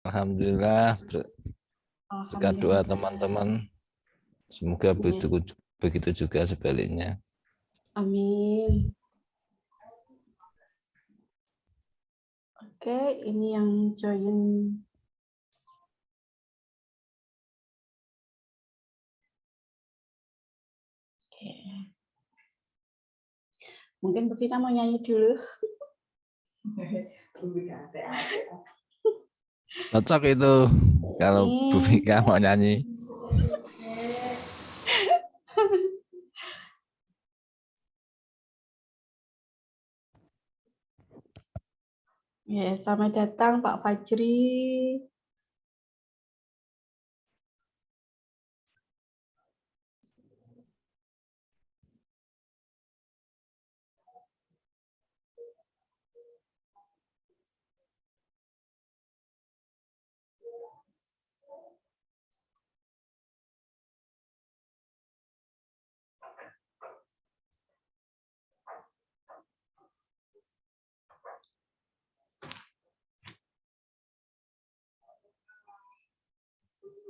Alhamdulillah, berkat doa Alhamdulillah. teman-teman, semoga begitu juga sebaliknya. Amin. Oke, ini yang join. Oke. Mungkin Bu Vina mau nyanyi dulu. Cocok itu kalau Bu Vika mau nyanyi. Ya, selamat datang Pak Fajri.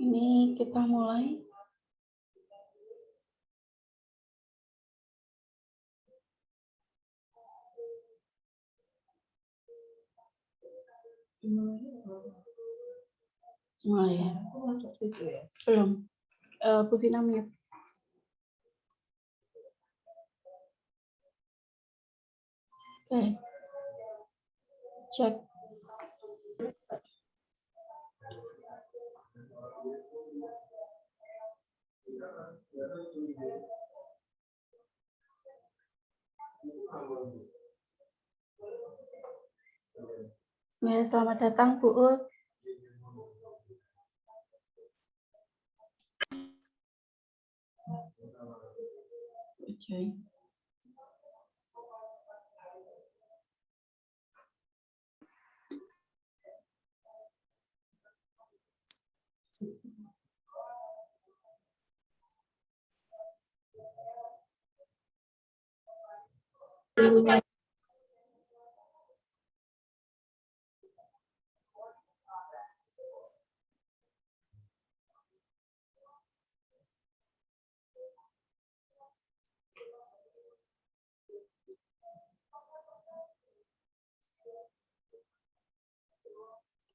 Ini kita mulai. Mulai ya? Belum. Bu Vina mute. Oke. Cek. Ya, selamat datang Bu Ut. Oke.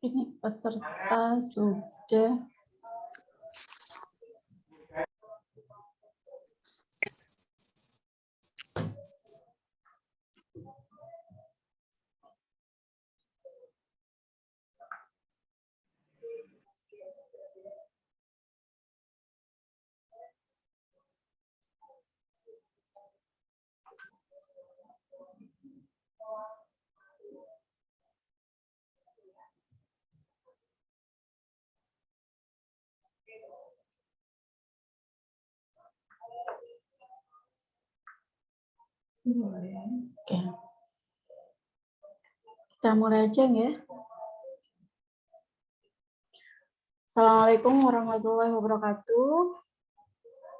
Ini peserta sudah. Oke. Kita mulai aja ya. Assalamualaikum warahmatullahi wabarakatuh.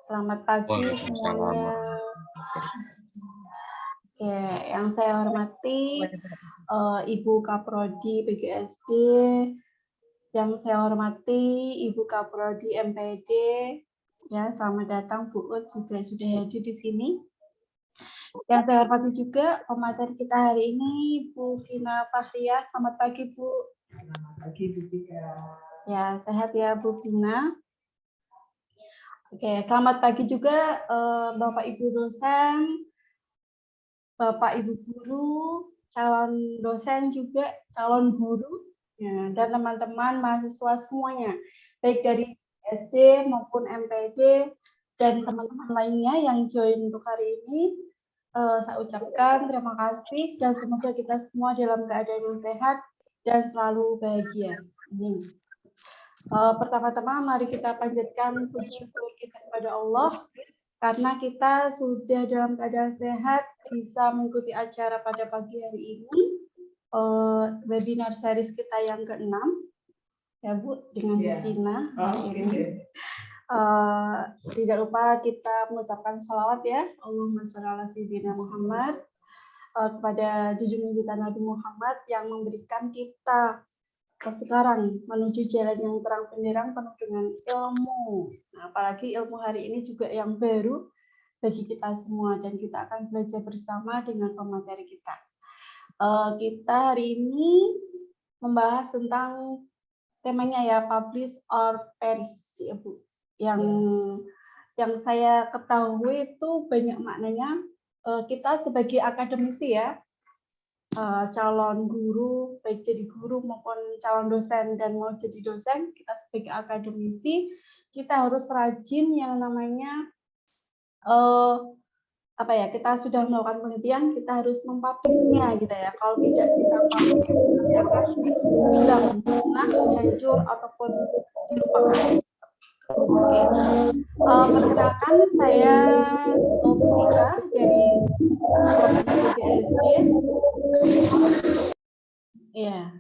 Selamat pagi semuanya. Oke, yang saya hormati Ibu Kaprodi PGSD, yang saya hormati Ibu Kaprodi MPD, ya selamat datang Bu Ut juga sudah hadir di sini. Yang saya hormati juga pemateri kita hari ini Bu Vina Fahriah. Selamat pagi Bu. Selamat pagi Bu Vina. Ya, sehat ya Bu Vina. Oke, selamat pagi juga Bapak Ibu dosen, Bapak Ibu guru, calon dosen juga, calon guru, ya, dan teman-teman mahasiswa semuanya, baik dari SD maupun MPD dan teman-teman lainnya yang join untuk hari ini. Saya ucapkan terima kasih dan semoga kita semua dalam keadaan yang sehat dan selalu bahagia. Amin. Pertama-tama mari kita panjatkan puji syukur kita kepada Allah karena kita sudah dalam keadaan sehat bisa mengikuti acara pada pagi hari ini, webinar series kita yang ke-6 ya Bu, dengan Bu Vina hari ini. Tidak lupa kita mengucapkan sholawat ya, Allahumma sholli ala sayyidina Muhammad, kepada junjungan kita Nabi Muhammad yang memberikan kita sekarang menuju jalan yang terang benderang penuh dengan ilmu. Nah, apalagi ilmu hari ini juga yang baru bagi kita semua dan kita akan belajar bersama dengan pemateri kita. Kita hari ini membahas tentang temanya ya, publish or perish ya Bu. Yang saya ketahui itu banyak maknanya. Kita sebagai akademisi ya, calon guru, baik jadi guru maupun calon dosen dan mau jadi dosen, kita sebagai akademisi kita harus rajin yang namanya kita sudah melakukan penelitian, kita harus mempublishnya gitu ya. Kalau tidak kita publish nanti akan hilang, musnah, hancur ataupun dilupakan. Oke. Perkenalkan, saya Vika dari PGSD. Ya,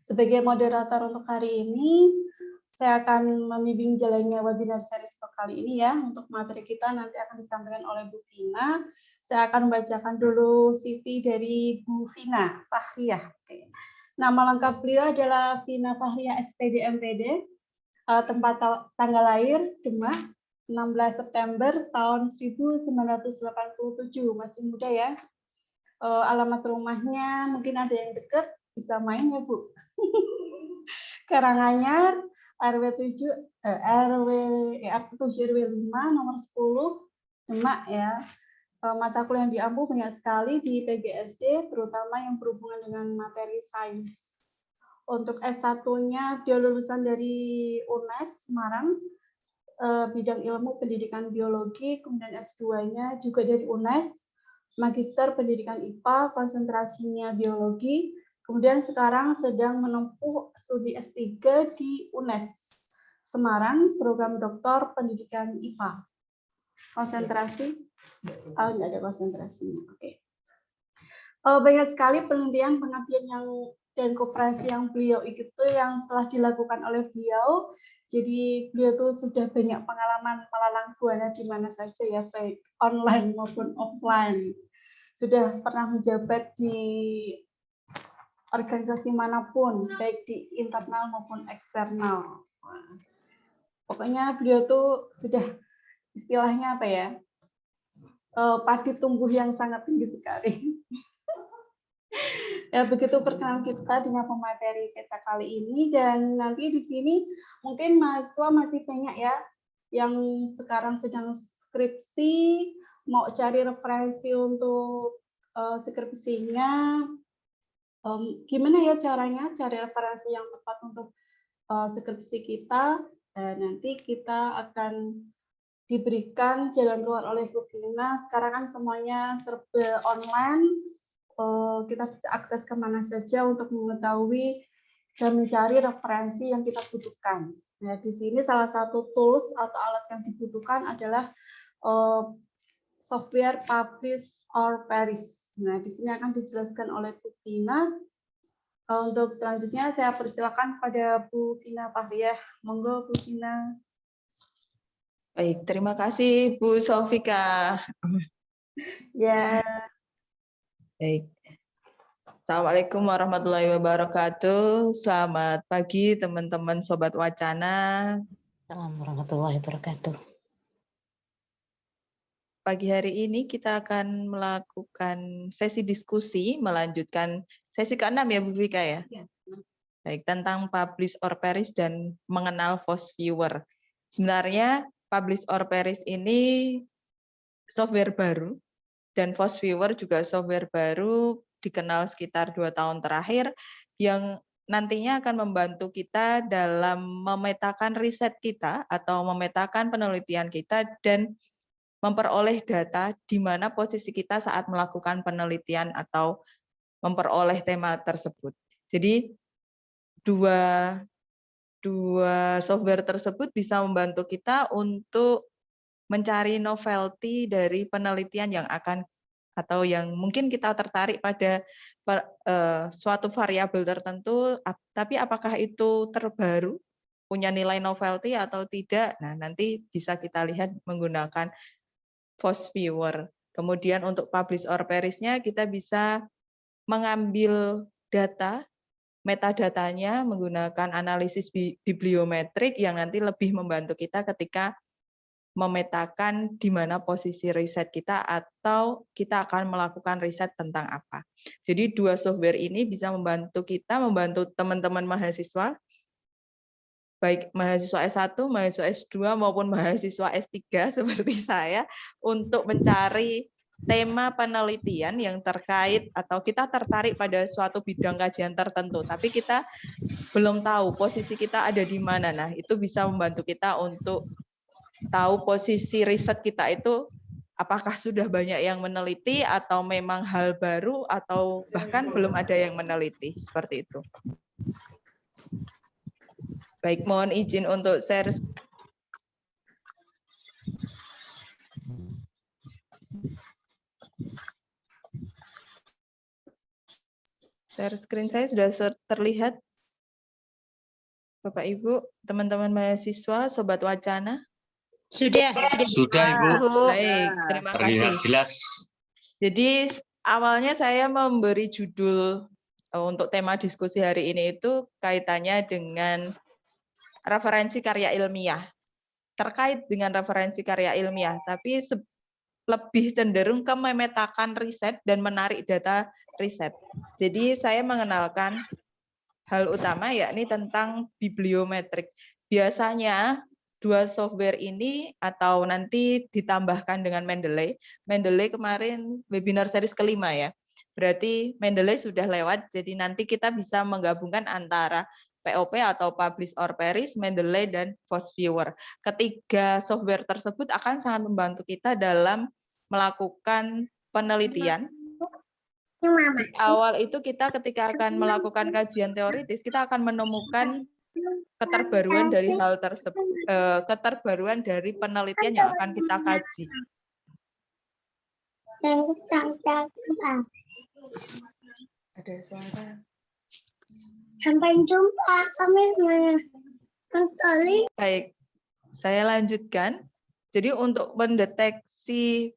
sebagai moderator untuk hari ini, saya akan membimbing jalannya webinar series kali ini ya. Untuk materi kita nanti akan disampaikan oleh Bu Vina. Saya akan membacakan dulu CV dari Bu Vina Fahriyah. Oke. Nama lengkap beliau adalah Vina Fahriyah SPD MPD. Tempat tanggal lahir Demak 16 September tahun 1987. Masih muda ya. Alamat rumahnya mungkin ada yang dekat, bisa main ya Bu. Karanganyar, RW 7 RW 5 nomor 10 Demak ya. Mata kuliah yang diampu banyak sekali di PGSD, terutama yang berhubungan dengan materi sains. Untuk S1-nya dia lulusan dari UNES Semarang, bidang ilmu pendidikan biologi, kemudian S2-nya juga dari UNES, Magister Pendidikan IPA, konsentrasinya biologi, kemudian sekarang sedang menempuh studi S3 di UNES Semarang, program Doktor Pendidikan IPA. Konsentrasi? Enggak ada konsentrasinya. Oke. Banyak sekali penelitian pengabdian dan konferensi yang beliau ikuti yang telah dilakukan oleh beliau. Jadi beliau tuh sudah banyak pengalaman melalang buana di mana saja ya, baik online maupun offline. Sudah pernah menjabat di organisasi manapun, baik di internal maupun eksternal. Pokoknya beliau tuh sudah istilahnya apa ya, padi tumbuh yang sangat tinggi sekali. Ya, begitu perkenalan kita dengan pemateri kita kali ini, dan nanti di sini mungkin mahasiswa masih banyak ya yang sekarang sedang skripsi, mau cari referensi untuk skripsinya. Gimana ya caranya cari referensi yang tepat untuk skripsi kita? Nanti kita akan diberikan jalan keluar oleh Bu Vina. Sekarang kan semuanya serba online. Kita bisa akses kemana saja untuk mengetahui dan mencari referensi yang kita butuhkan. Nah, di sini salah satu tools atau alat yang dibutuhkan adalah software Publish or Perish. Nah, di sini akan dijelaskan oleh Bu Vina. Untuk selanjutnya saya persilakan pada Bu Vina Fahriyah. Monggo Bu Vina. Baik, terima kasih Bu Sofika. Ya. Baik. Assalamualaikum warahmatullahi wabarakatuh. Selamat pagi teman-teman Sobat Wacana. Assalamualaikum warahmatullahi wabarakatuh. Pagi hari ini kita akan melakukan sesi diskusi, melanjutkan sesi ke-6 ya Bu Vika ya? Baik, tentang publish or perish dan mengenal FOSS-Viewer. Sebenarnya publish or perish ini software baru, dan FOSS-Viewer juga software baru, dikenal sekitar 2 tahun terakhir, yang nantinya akan membantu kita dalam memetakan riset kita atau memetakan penelitian kita dan memperoleh data di mana posisi kita saat melakukan penelitian atau memperoleh tema tersebut. Jadi dua software tersebut bisa membantu kita untuk mencari novelty dari penelitian yang akan atau yang mungkin kita tertarik pada suatu variabel tertentu, tapi apakah itu terbaru, punya nilai novelty atau tidak, nah nanti bisa kita lihat menggunakan FOSS-Viewer. Kemudian untuk publish or perish-nya kita bisa mengambil data metadatanya menggunakan analisis bibliometrik yang nanti lebih membantu kita ketika memetakan di mana posisi riset kita atau kita akan melakukan riset tentang apa. Jadi dua software ini bisa membantu kita, membantu teman-teman mahasiswa, baik mahasiswa S1, mahasiswa S2 maupun mahasiswa S3 seperti saya, untuk mencari tema penelitian yang terkait atau kita tertarik pada suatu bidang kajian tertentu, tapi kita belum tahu posisi kita ada di mana. Nah, itu bisa membantu kita untuk tahu posisi riset kita itu apakah sudah banyak yang meneliti atau memang hal baru atau bahkan belum ada yang meneliti, seperti itu. Baik, mohon izin untuk share. Share screen saya sudah terlihat, Bapak Ibu, teman-teman mahasiswa, Sobat Wacana. Sudah, Ibu. Baik, terima Terlihat kasih. jelas. Jadi awalnya saya memberi judul untuk tema diskusi hari ini itu kaitannya dengan referensi karya ilmiah. Terkait dengan referensi karya ilmiah, tapi lebih cenderung ke memetakan riset dan menarik data riset. Jadi saya mengenalkan hal utama yakni tentang bibliometrik. Biasanya dua software ini atau nanti ditambahkan dengan Mendeley. Mendeley kemarin webinar series kelima ya. Berarti Mendeley sudah lewat, jadi nanti kita bisa menggabungkan antara POP atau Publish or Perish, Mendeley, dan FOSS-Viewer. Ketiga software tersebut akan sangat membantu kita dalam melakukan penelitian. Di awal itu kita ketika akan melakukan kajian teoritis, kita akan menemukan keterbaruan dari hal tersebut, keterbaruan dari penelitian yang akan kita kaji. Ada suara. Sampai jumpa kami kembali. Baik, saya lanjutkan. Jadi untuk mendeteksi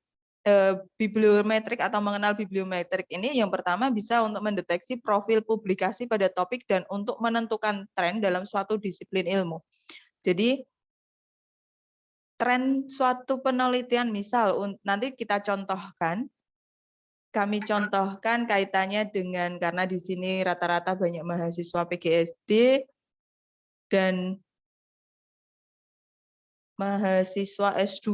bibliometrik atau mengenal bibliometrik ini, yang pertama bisa untuk mendeteksi profil publikasi pada topik dan untuk menentukan tren dalam suatu disiplin ilmu. Jadi tren suatu penelitian, misal nanti kita contohkan, kami contohkan kaitannya dengan, karena di sini rata-rata banyak mahasiswa PGSD dan mahasiswa S2,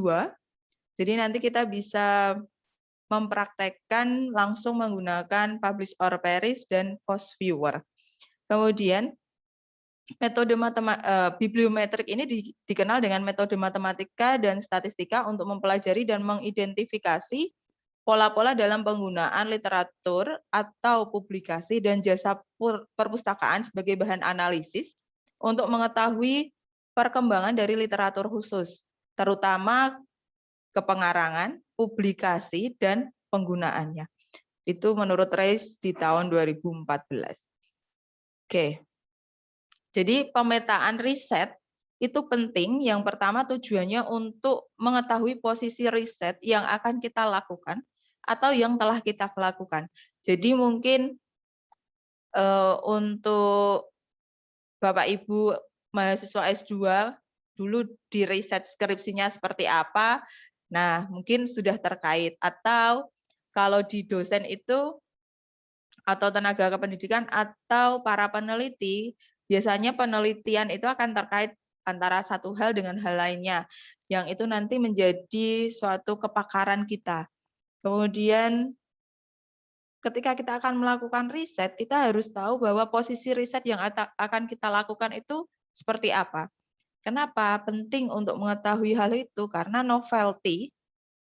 jadi nanti kita bisa mempraktekkan langsung menggunakan Publish or Perish dan FOSS-Viewer. Kemudian metode bibliometrik ini dikenal dengan metode matematika dan statistika untuk mempelajari dan mengidentifikasi pola-pola dalam penggunaan literatur atau publikasi dan jasa perpustakaan sebagai bahan analisis untuk mengetahui perkembangan dari literatur khusus, terutama kepengarangan, publikasi, dan penggunaannya. Itu menurut Reis di tahun 2014. Oke. Jadi pemetaan riset itu penting. Yang pertama tujuannya untuk mengetahui posisi riset yang akan kita lakukan atau yang telah kita lakukan. Jadi mungkin untuk Bapak Ibu mahasiswa S2 dulu di riset skripsinya seperti apa, nah mungkin sudah terkait. Atau kalau di dosen itu atau tenaga kependidikan atau para peneliti, biasanya penelitian itu akan terkait antara satu hal dengan hal lainnya, yang itu nanti menjadi suatu kepakaran kita. Kemudian ketika kita akan melakukan riset, kita harus tahu bahwa posisi riset yang akan kita lakukan itu seperti apa. Kenapa penting untuk mengetahui hal itu? Karena novelty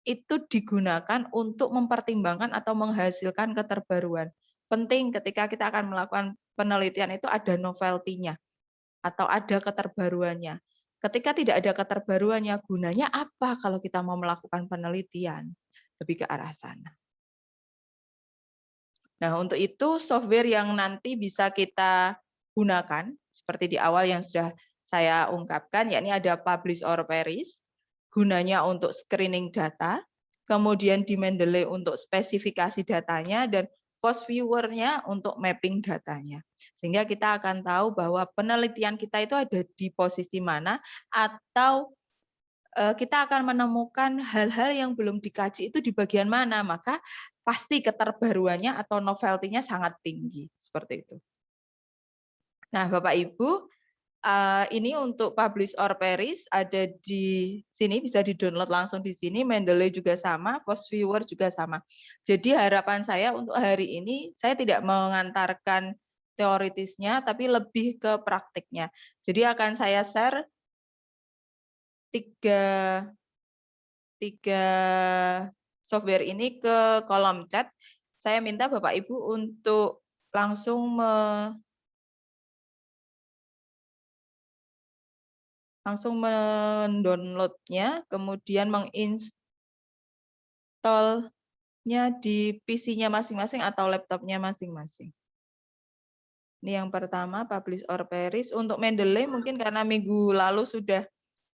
itu digunakan untuk mempertimbangkan atau menghasilkan keterbaruan. Penting ketika kita akan melakukan penelitian itu ada novelty-nya atau ada keterbaruannya. Ketika tidak ada keterbaruannya, gunanya apa kalau kita mau melakukan penelitian? Lebih ke arah sana. Nah, untuk itu software yang nanti bisa kita gunakan, seperti di awal yang sudah saya ungkapkan, yakni ada Publish or Perish, gunanya untuk screening data, kemudian di Mendeley untuk spesifikasi datanya, dan FOSS-Viewer-nya untuk mapping datanya. Sehingga kita akan tahu bahwa penelitian kita itu ada di posisi mana, atau kita akan menemukan hal-hal yang belum dikaji itu di bagian mana, maka pasti keterbaruannya atau novelty-nya sangat tinggi. Seperti itu. Nah, Bapak Ibu, ini untuk publish or perish ada di sini, bisa di-download langsung di sini. Mendeley juga sama, Post Viewer juga sama. Jadi harapan saya untuk hari ini, saya tidak mengantarkan teoritisnya, tapi lebih ke praktiknya. Jadi akan saya share tiga software ini ke kolom chat. Saya minta Bapak Ibu untuk langsung mendownloadnya, kemudian menginstalnya di PC-nya masing-masing atau laptopnya masing-masing. Ini yang pertama, publish or perish. Untuk Mendeley mungkin karena minggu lalu sudah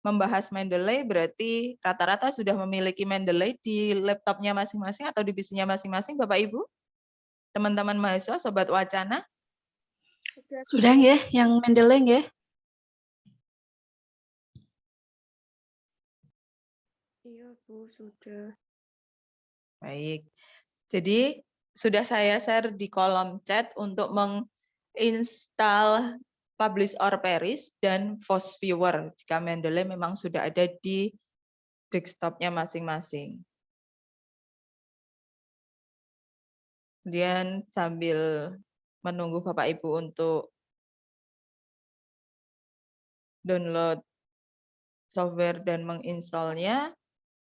membahas Mendeley, berarti rata-rata sudah memiliki Mendeley di laptopnya masing-masing atau di PC-nya masing-masing, Bapak Ibu? Teman-teman mahasiswa, Sobat Wacana? Sudah ya, yang Mendeley ya? Iya Bu, sudah. Baik. Jadi sudah saya share di kolom chat untuk menginstal Publish or Perish dan Post Viewer jika Mendeley memang sudah ada di desktopnya masing-masing. Kemudian sambil menunggu Bapak Ibu untuk download software dan menginstalnya,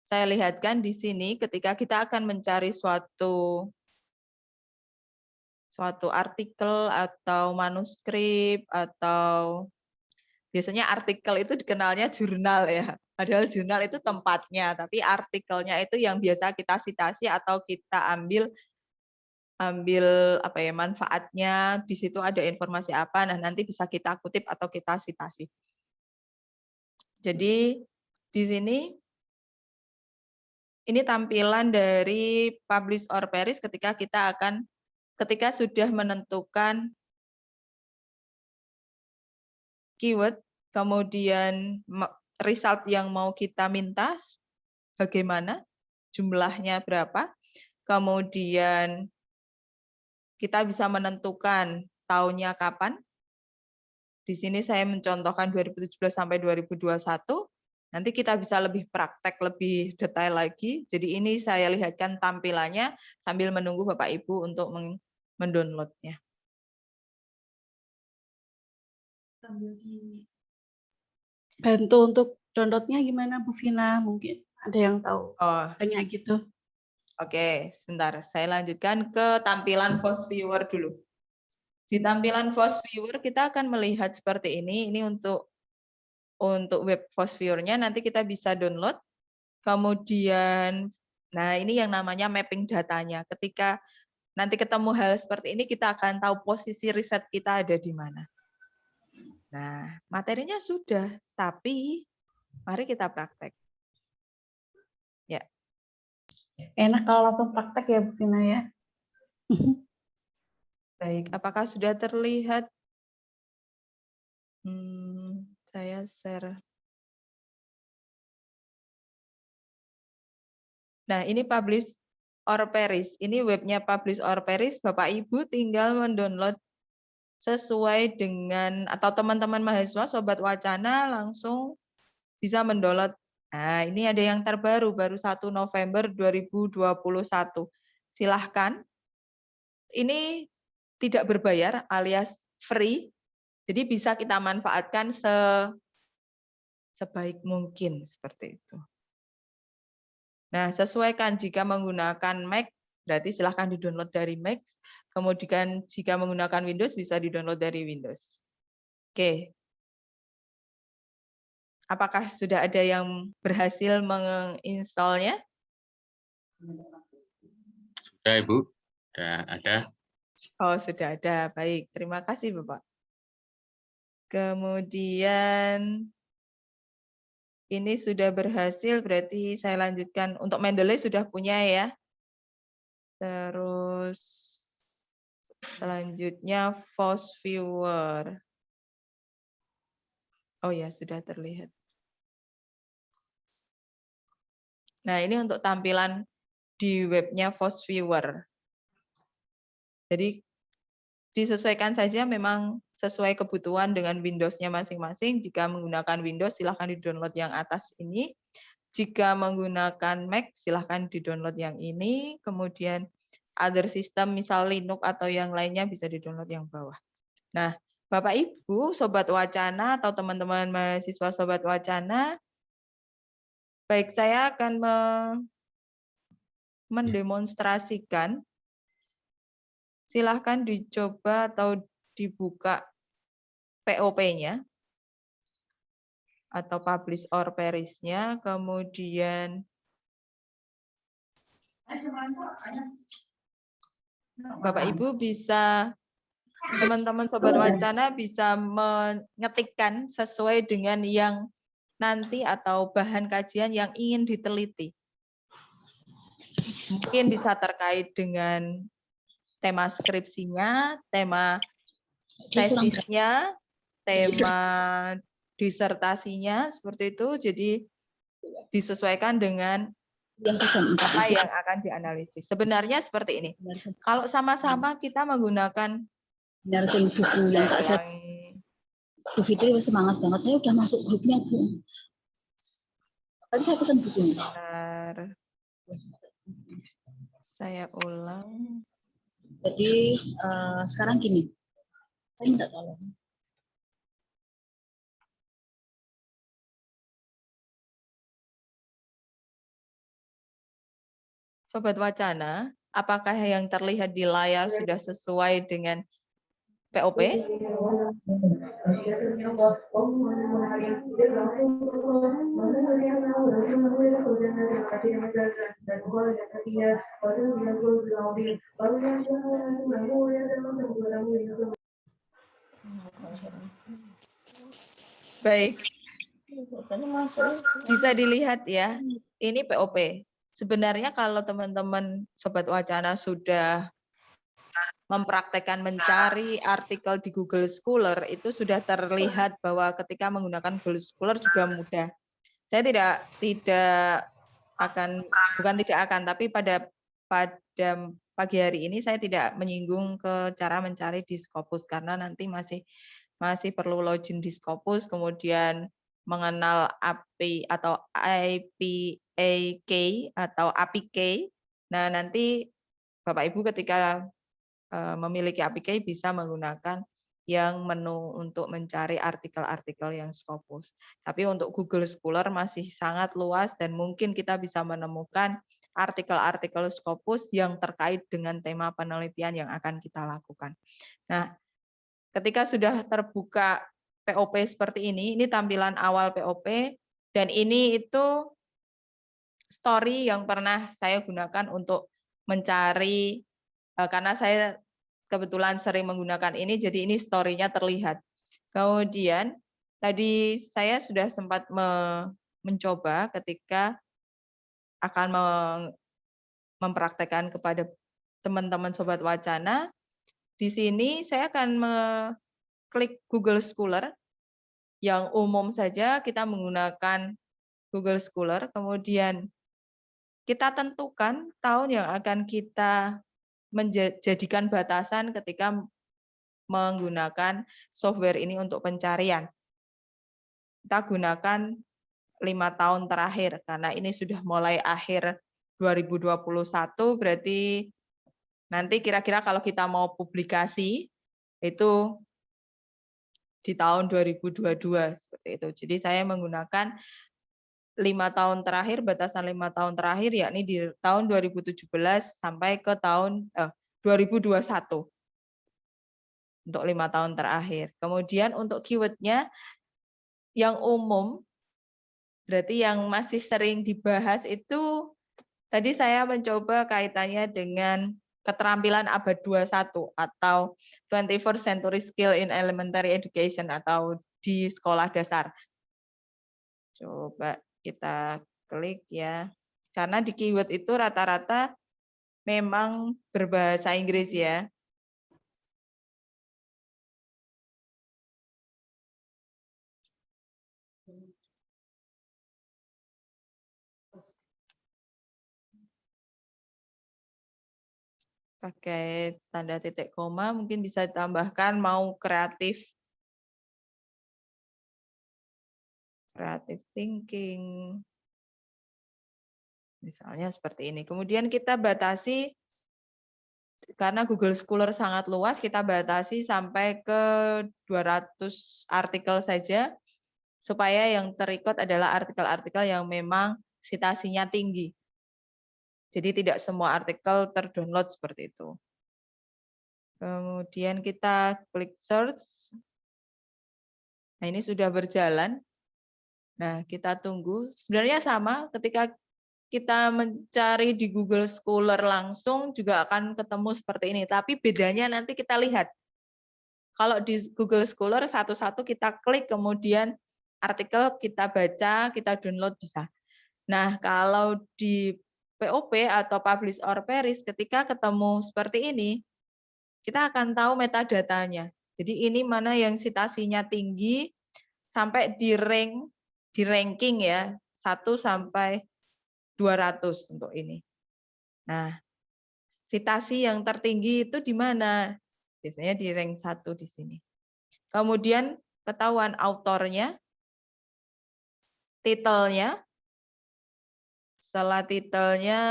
saya lihatkan di sini ketika kita akan mencari suatu artikel atau manuskrip, atau biasanya artikel itu dikenalnya jurnal ya. Padahal jurnal itu tempatnya, tapi artikelnya itu yang biasa kita citasi atau kita ambil apa ya, manfaatnya, di situ ada informasi apa, nah nanti bisa kita kutip atau kita citasi. Jadi di sini ini tampilan dari publish or perish ketika sudah menentukan keyword, kemudian result yang mau kita minta bagaimana, jumlahnya berapa, kemudian kita bisa menentukan tahunnya kapan. Di sini saya mencontohkan 2017 sampai 2021. Nanti kita bisa lebih praktek, lebih detail lagi. Jadi ini saya lihatkan tampilannya sambil menunggu Bapak Ibu untuk mendownloadnya. Bantu untuk downloadnya gimana Bu Vina? Mungkin ada yang tahu. Oh, Tanya gitu. Oke, sebentar. Saya lanjutkan ke tampilan Post Viewer dulu. Di tampilan Post Viewer kita akan melihat seperti ini. Ini untuk web Post Viewer-nya nanti kita bisa download. Kemudian, nah ini yang namanya mapping datanya. Ketika nanti ketemu hal seperti ini, kita akan tahu posisi riset kita ada di mana. Nah, materinya sudah, tapi mari kita praktek. Ya. Enak kalau langsung praktek ya Bu Vina ya. Baik, apakah sudah terlihat? Saya share. Nah, ini Publish or Perish. Ini webnya Publish or Perish. Bapak Ibu tinggal mendownload sesuai dengan, atau teman-teman mahasiswa, Sobat Wacana langsung bisa mendownload. Nah, ini ada yang terbaru, baru 1 November 2021. Silahkan. Ini tidak berbayar alias free, jadi bisa kita manfaatkan sebaik mungkin seperti itu. Nah, sesuaikan jika menggunakan Mac, berarti silahkan di-download dari Mac. Kemudian jika menggunakan Windows, bisa di-download dari Windows. Oke. Apakah sudah ada yang berhasil menginstalnya? Sudah Ibu, sudah ada. Oh, sudah ada. Baik, terima kasih Bapak. Kemudian ini sudah berhasil, berarti saya lanjutkan. Untuk Mendeley sudah punya ya. Terus Selanjutnya Force Viewer. Oh ya, sudah terlihat. Nah, ini untuk tampilan di webnya Force Viewer. Jadi disesuaikan saja, memang sesuai kebutuhan dengan Windows-nya masing-masing. Jika menggunakan Windows, silahkan di-download yang atas ini. Jika menggunakan Mac, silahkan di-download yang ini. Kemudian other system, misal Linux atau yang lainnya, bisa di-download yang bawah. Nah, Bapak Ibu, Sobat Wacana atau teman-teman mahasiswa Sobat Wacana, baik, saya akan mendemonstrasikan. Silahkan dicoba atau dibuka POP-nya atau publish or perish-nya, kemudian Bapak Ibu bisa, teman-teman Sobat Wacana bisa mengetikkan sesuai dengan yang nanti atau bahan kajian yang ingin diteliti. Mungkin bisa terkait dengan tema skripsinya, tema tesisnya, tema disertasinya, seperti itu. Jadi disesuaikan dengan apa yang akan dianalisis. Sebenarnya seperti ini. Kalau sama-sama kita menggunakan buku yang tak saya begitu semangat banget, saya udah masuk grupnya Bu. Tadi saya pesan bukunya. Bentar. Saya ulang. Jadi sekarang gini, saya minta tolong. Sobat Wacana, apakah yang terlihat di layar sudah sesuai dengan POP? Baik. Bisa dilihat ya, ini POP. Sebenarnya kalau teman-teman Sobat Wacana sudah mempraktekkan mencari artikel di Google Scholar, itu sudah terlihat bahwa ketika menggunakan Google Scholar juga mudah. Saya tapi pada pagi hari ini saya tidak menyinggung ke cara mencari di Scopus, karena nanti masih perlu login di Scopus, kemudian mengenal API atau IPAK atau APK. Nah, nanti Bapak Ibu ketika memiliki APK bisa menggunakan yang menu untuk mencari artikel-artikel yang Scopus. Tapi untuk Google Scholar masih sangat luas dan mungkin kita bisa menemukan artikel-artikel Scopus yang terkait dengan tema penelitian yang akan kita lakukan. Nah, ketika sudah terbuka POP seperti ini tampilan awal POP, dan ini itu story yang pernah saya gunakan untuk mencari, karena saya kebetulan sering menggunakan ini, jadi ini story-nya terlihat. Kemudian tadi saya sudah sempat mencoba ketika akan mempraktekkan kepada teman-teman Sobat Wacana. Di sini saya akan klik Google Scholar, yang umum saja kita menggunakan Google Scholar, kemudian kita tentukan tahun yang akan kita menjadikan batasan ketika menggunakan software ini untuk pencarian. Kita gunakan 5 tahun terakhir, karena ini sudah mulai akhir 2021, berarti nanti kira-kira kalau kita mau publikasi, itu di tahun 2022 seperti itu. Jadi saya menggunakan 5 tahun terakhir, batasan 5 tahun terakhir, yakni di tahun 2017 sampai ke tahun 2021 untuk 5 tahun terakhir. Kemudian untuk keyword-nya yang umum, berarti yang masih sering dibahas itu tadi saya mencoba kaitannya dengan keterampilan abad 21 atau 21st Century Skill in Elementary Education atau di sekolah dasar. Coba kita klik ya. Karena di keyword itu rata-rata memang berbahasa Inggris ya. Pakai tanda titik koma, mungkin bisa ditambahkan mau kreatif thinking. Misalnya seperti ini. Kemudian kita batasi, karena Google Scholar sangat luas, kita batasi sampai ke 200 artikel saja, supaya yang terikut adalah artikel-artikel yang memang citasinya tinggi. Jadi tidak semua artikel terdownload seperti itu. Kemudian kita klik search. Nah, ini sudah berjalan. Nah, kita tunggu. Sebenarnya sama, ketika kita mencari di Google Scholar langsung juga akan ketemu seperti ini. Tapi bedanya nanti kita lihat. Kalau di Google Scholar satu-satu kita klik, kemudian artikel kita baca, kita download bisa. Nah, kalau di POP atau Publish or Perish, ketika ketemu seperti ini, kita akan tahu metadatanya. Jadi ini mana yang citasinya tinggi sampai di ranking ya, 1 sampai 200 untuk ini. Nah, citasi yang tertinggi itu di mana? Biasanya di rank 1 di sini. Kemudian ketahuan autornya, titelnya. Setelah titelnya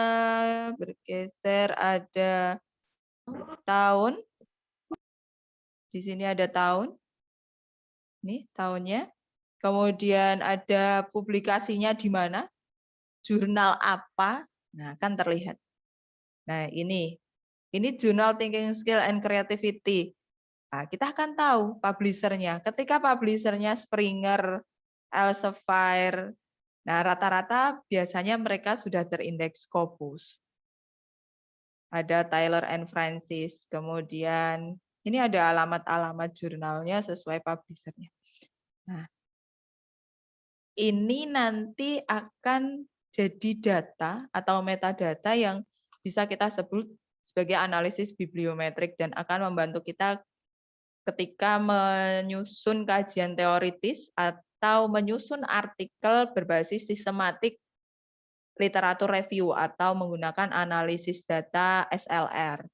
bergeser ada tahun. Di sini ada tahun. Ini tahunnya. Kemudian ada publikasinya di mana, jurnal apa. Nah, kan terlihat. Nah, ini Journal Thinking Skill and Creativity. Nah, kita akan tahu publishernya. Ketika publishernya Springer, Elsevier, nah rata-rata biasanya mereka sudah terindeks Scopus. Ada Taylor and Francis. Kemudian ini ada alamat-alamat jurnalnya sesuai publishernya. Nah, ini nanti akan jadi data atau metadata yang bisa kita sebut sebagai analisis bibliometrik dan akan membantu kita ketika menyusun kajian teoritis atau menyusun artikel berbasis sistematik literatur review atau menggunakan analisis data SLR.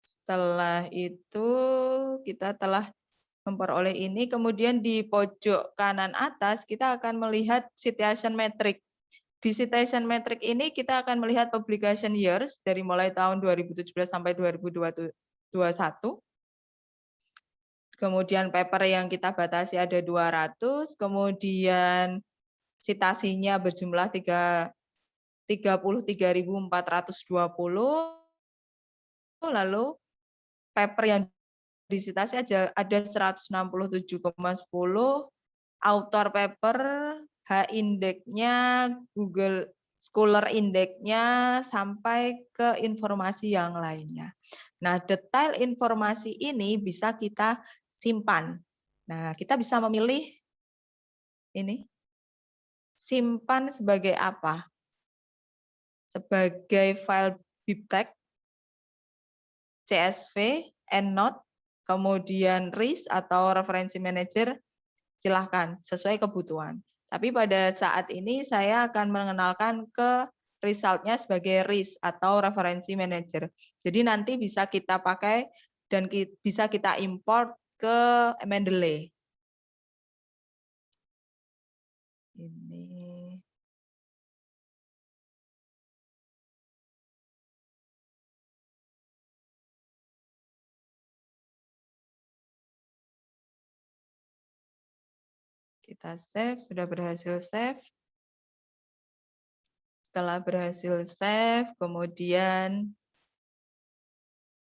Setelah itu kita telah memperoleh ini, kemudian di pojok kanan atas kita akan melihat citation metric. Di citation metric ini kita akan melihat publication years dari mulai tahun 2017 sampai 2021. Kemudian paper yang kita batasi ada 200, kemudian citasinya berjumlah 33.420, lalu paper yang disitasi ada 167,10, author paper, H-index-nya, Google Scholar index-nya, sampai ke informasi yang lainnya. Nah, detail informasi ini bisa kita simpan. Nah, kita bisa memilih ini, simpan sebagai apa? Sebagai file BibTeX, CSV, EndNote, kemudian RIS atau referensi manager, silahkan sesuai kebutuhan. Tapi pada saat ini saya akan mengenalkan ke resultnya sebagai RIS atau referensi manager. Jadi nanti bisa kita pakai dan bisa kita import ke Mendeley. Ini. Kita save, sudah berhasil save. Setelah berhasil save, kemudian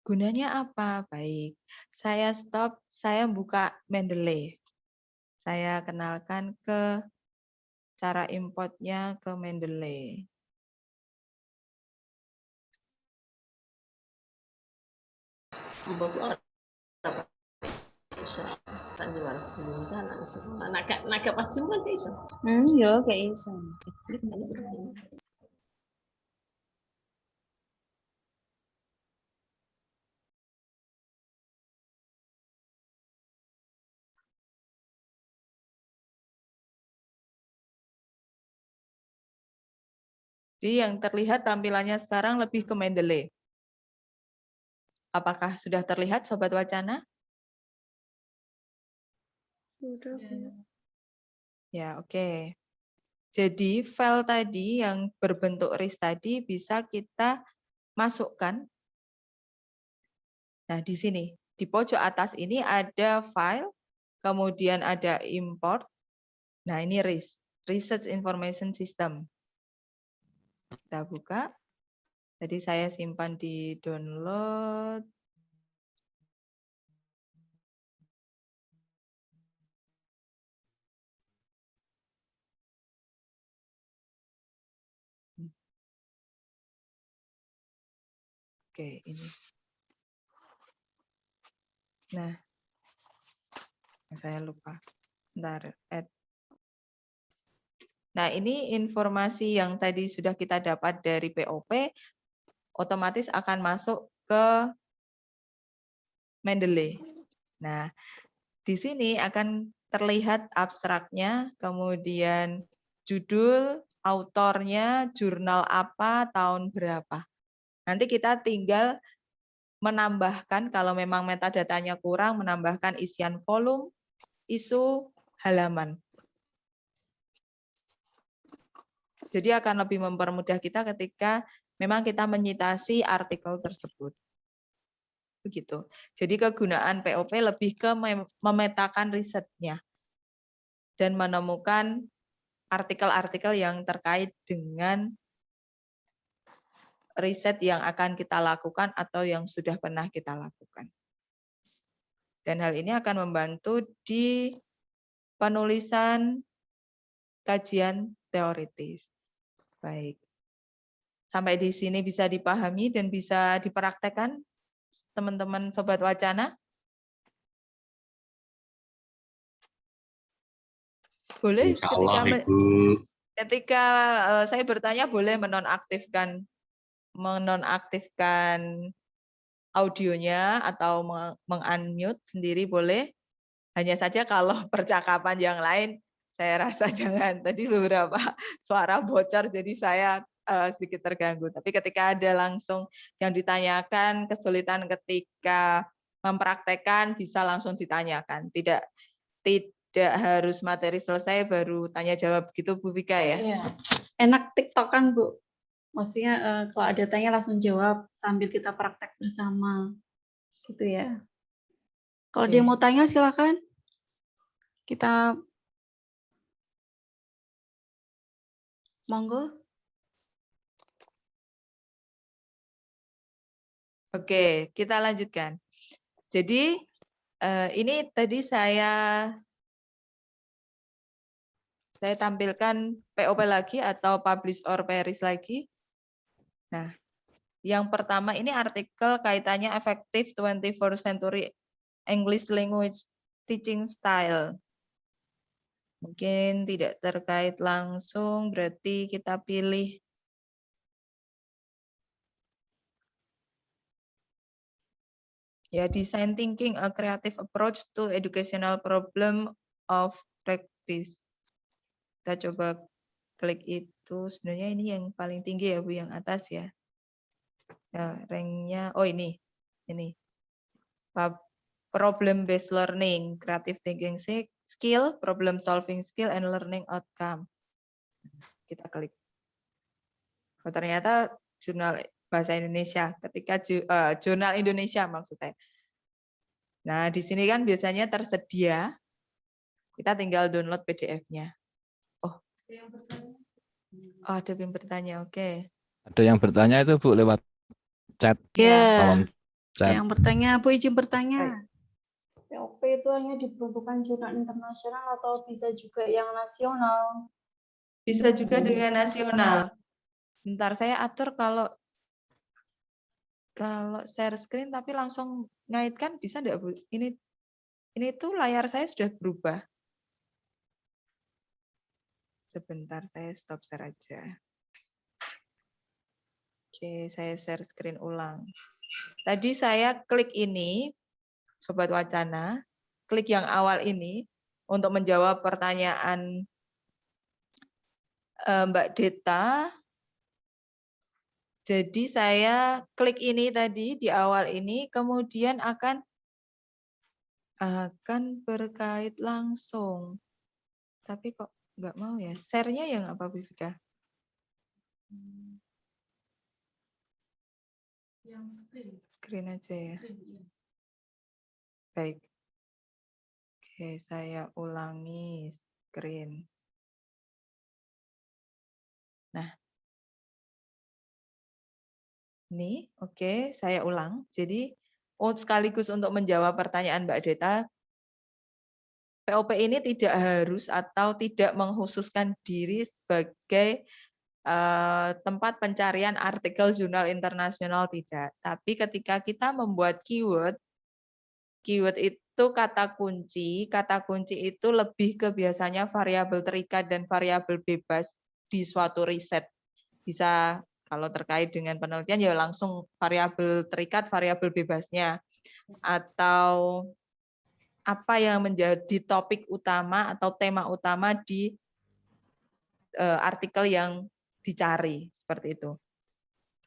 gunanya apa? Baik, saya stop, saya buka Mendeley. Saya kenalkan ke cara importnya ke Mendeley. Naga pasti kan iso. Yo kayak iso. Jadi yang terlihat tampilannya sekarang lebih ke Mendeley. Apakah sudah terlihat Sobat Wacana? Sudah, Bu. Ya, oke. Jadi file tadi yang berbentuk RIS tadi bisa kita masukkan. Nah, di sini, di pojok atas ini ada file, kemudian ada import. Nah, ini RIS, Research Information System. Kita buka. Tadi saya simpan di download. Oke, ini. Nah, saya lupa. Bentar, add. Nah, ini informasi yang tadi sudah kita dapat dari POP, otomatis akan masuk ke Mendeley. Nah, di sini akan terlihat abstraknya, kemudian judul, autornya, jurnal apa, tahun berapa. Nanti kita tinggal menambahkan, kalau memang metadatanya kurang, menambahkan isian volume, isu, halaman. Jadi akan lebih mempermudah kita ketika memang kita menyitasi artikel tersebut. Begitu. Jadi kegunaan POP lebih ke memetakan risetnya dan menemukan artikel-artikel yang terkait dengan riset yang akan kita lakukan atau yang sudah pernah kita lakukan. Dan hal ini akan membantu di penulisan kajian teoritis. Baik. Sampai di sini bisa dipahami dan bisa dipraktekkan teman-teman Sobat Wacana? Boleh Insya Allah, Ibu. ketika saya bertanya boleh menonaktifkan audionya atau meng-unmute sendiri boleh. Hanya saja kalau percakapan yang lain saya rasa jangan. Tadi beberapa suara bocor jadi saya sedikit terganggu. Tapi ketika ada langsung yang ditanyakan, kesulitan ketika mempraktekkan bisa langsung ditanyakan. Tidak harus materi selesai baru tanya jawab gitu Bu Vika ya. Iya. Enak TikTokan Bu. Maksudnya kalau ada tanya langsung jawab sambil kita praktek bersama. Gitu ya. Kalau dia mau tanya silakan. Kita monggo. Oke, kita lanjutkan. Jadi ini tadi saya tampilkan POP lagi atau publish or perish lagi. Nah, yang pertama ini artikel kaitannya effective 21st century English language teaching style. Mungkin tidak terkait langsung, berarti kita pilih ya, design thinking, a creative approach to educational problem of practice. Kita coba klik itu, sebenarnya ini yang paling tinggi ya Bu, yang atas ya. Ya, ranknya, oh ini. Problem based learning, creative thinking skill, problem solving skill, and learning outcome. Kita klik. Oh, ternyata jurnal bahasa Indonesia, ketika jurnal Indonesia maksudnya. Nah, di sini kan biasanya tersedia, kita tinggal download PDF-nya. Oh, ada yang bertanya, oke. Ada yang bertanya itu Bu lewat chat. Ya. Kolom chat. Yang bertanya, Bu izin bertanya. Baik. POP itu hanya diperuntukkan jurnal internasional atau bisa juga yang nasional? Bisa juga dengan nasional. Bentar, saya atur kalau share screen tapi langsung ngaitkan bisa enggak Bu? Ini tuh layar saya sudah berubah. Sebentar, saya stop share aja. Oke, saya share screen ulang. Tadi saya klik ini, Sobat Wacana, klik yang awal ini untuk menjawab pertanyaan Mbak Deta. Jadi saya klik ini tadi di awal ini, kemudian akan berkait langsung. Tapi kok nggak mau ya? Share-nya yang apa, Bu Vika? Yang Screen aja ya. screen. Baik. Oke, saya ulangi screen. Nah, ini oke, saya ulang. Jadi, sekaligus untuk menjawab pertanyaan Mbak Deta, POP ini tidak harus atau tidak mengkhususkan diri sebagai tempat pencarian artikel jurnal internasional, tidak. Tapi ketika kita membuat keyword, keyword itu kata kunci itu lebih ke biasanya variabel terikat dan variabel bebas di suatu riset. Bisa kalau terkait dengan penelitian ya langsung variabel terikat, variabel bebasnya. Atau apa yang menjadi topik utama atau tema utama di artikel yang dicari, seperti itu.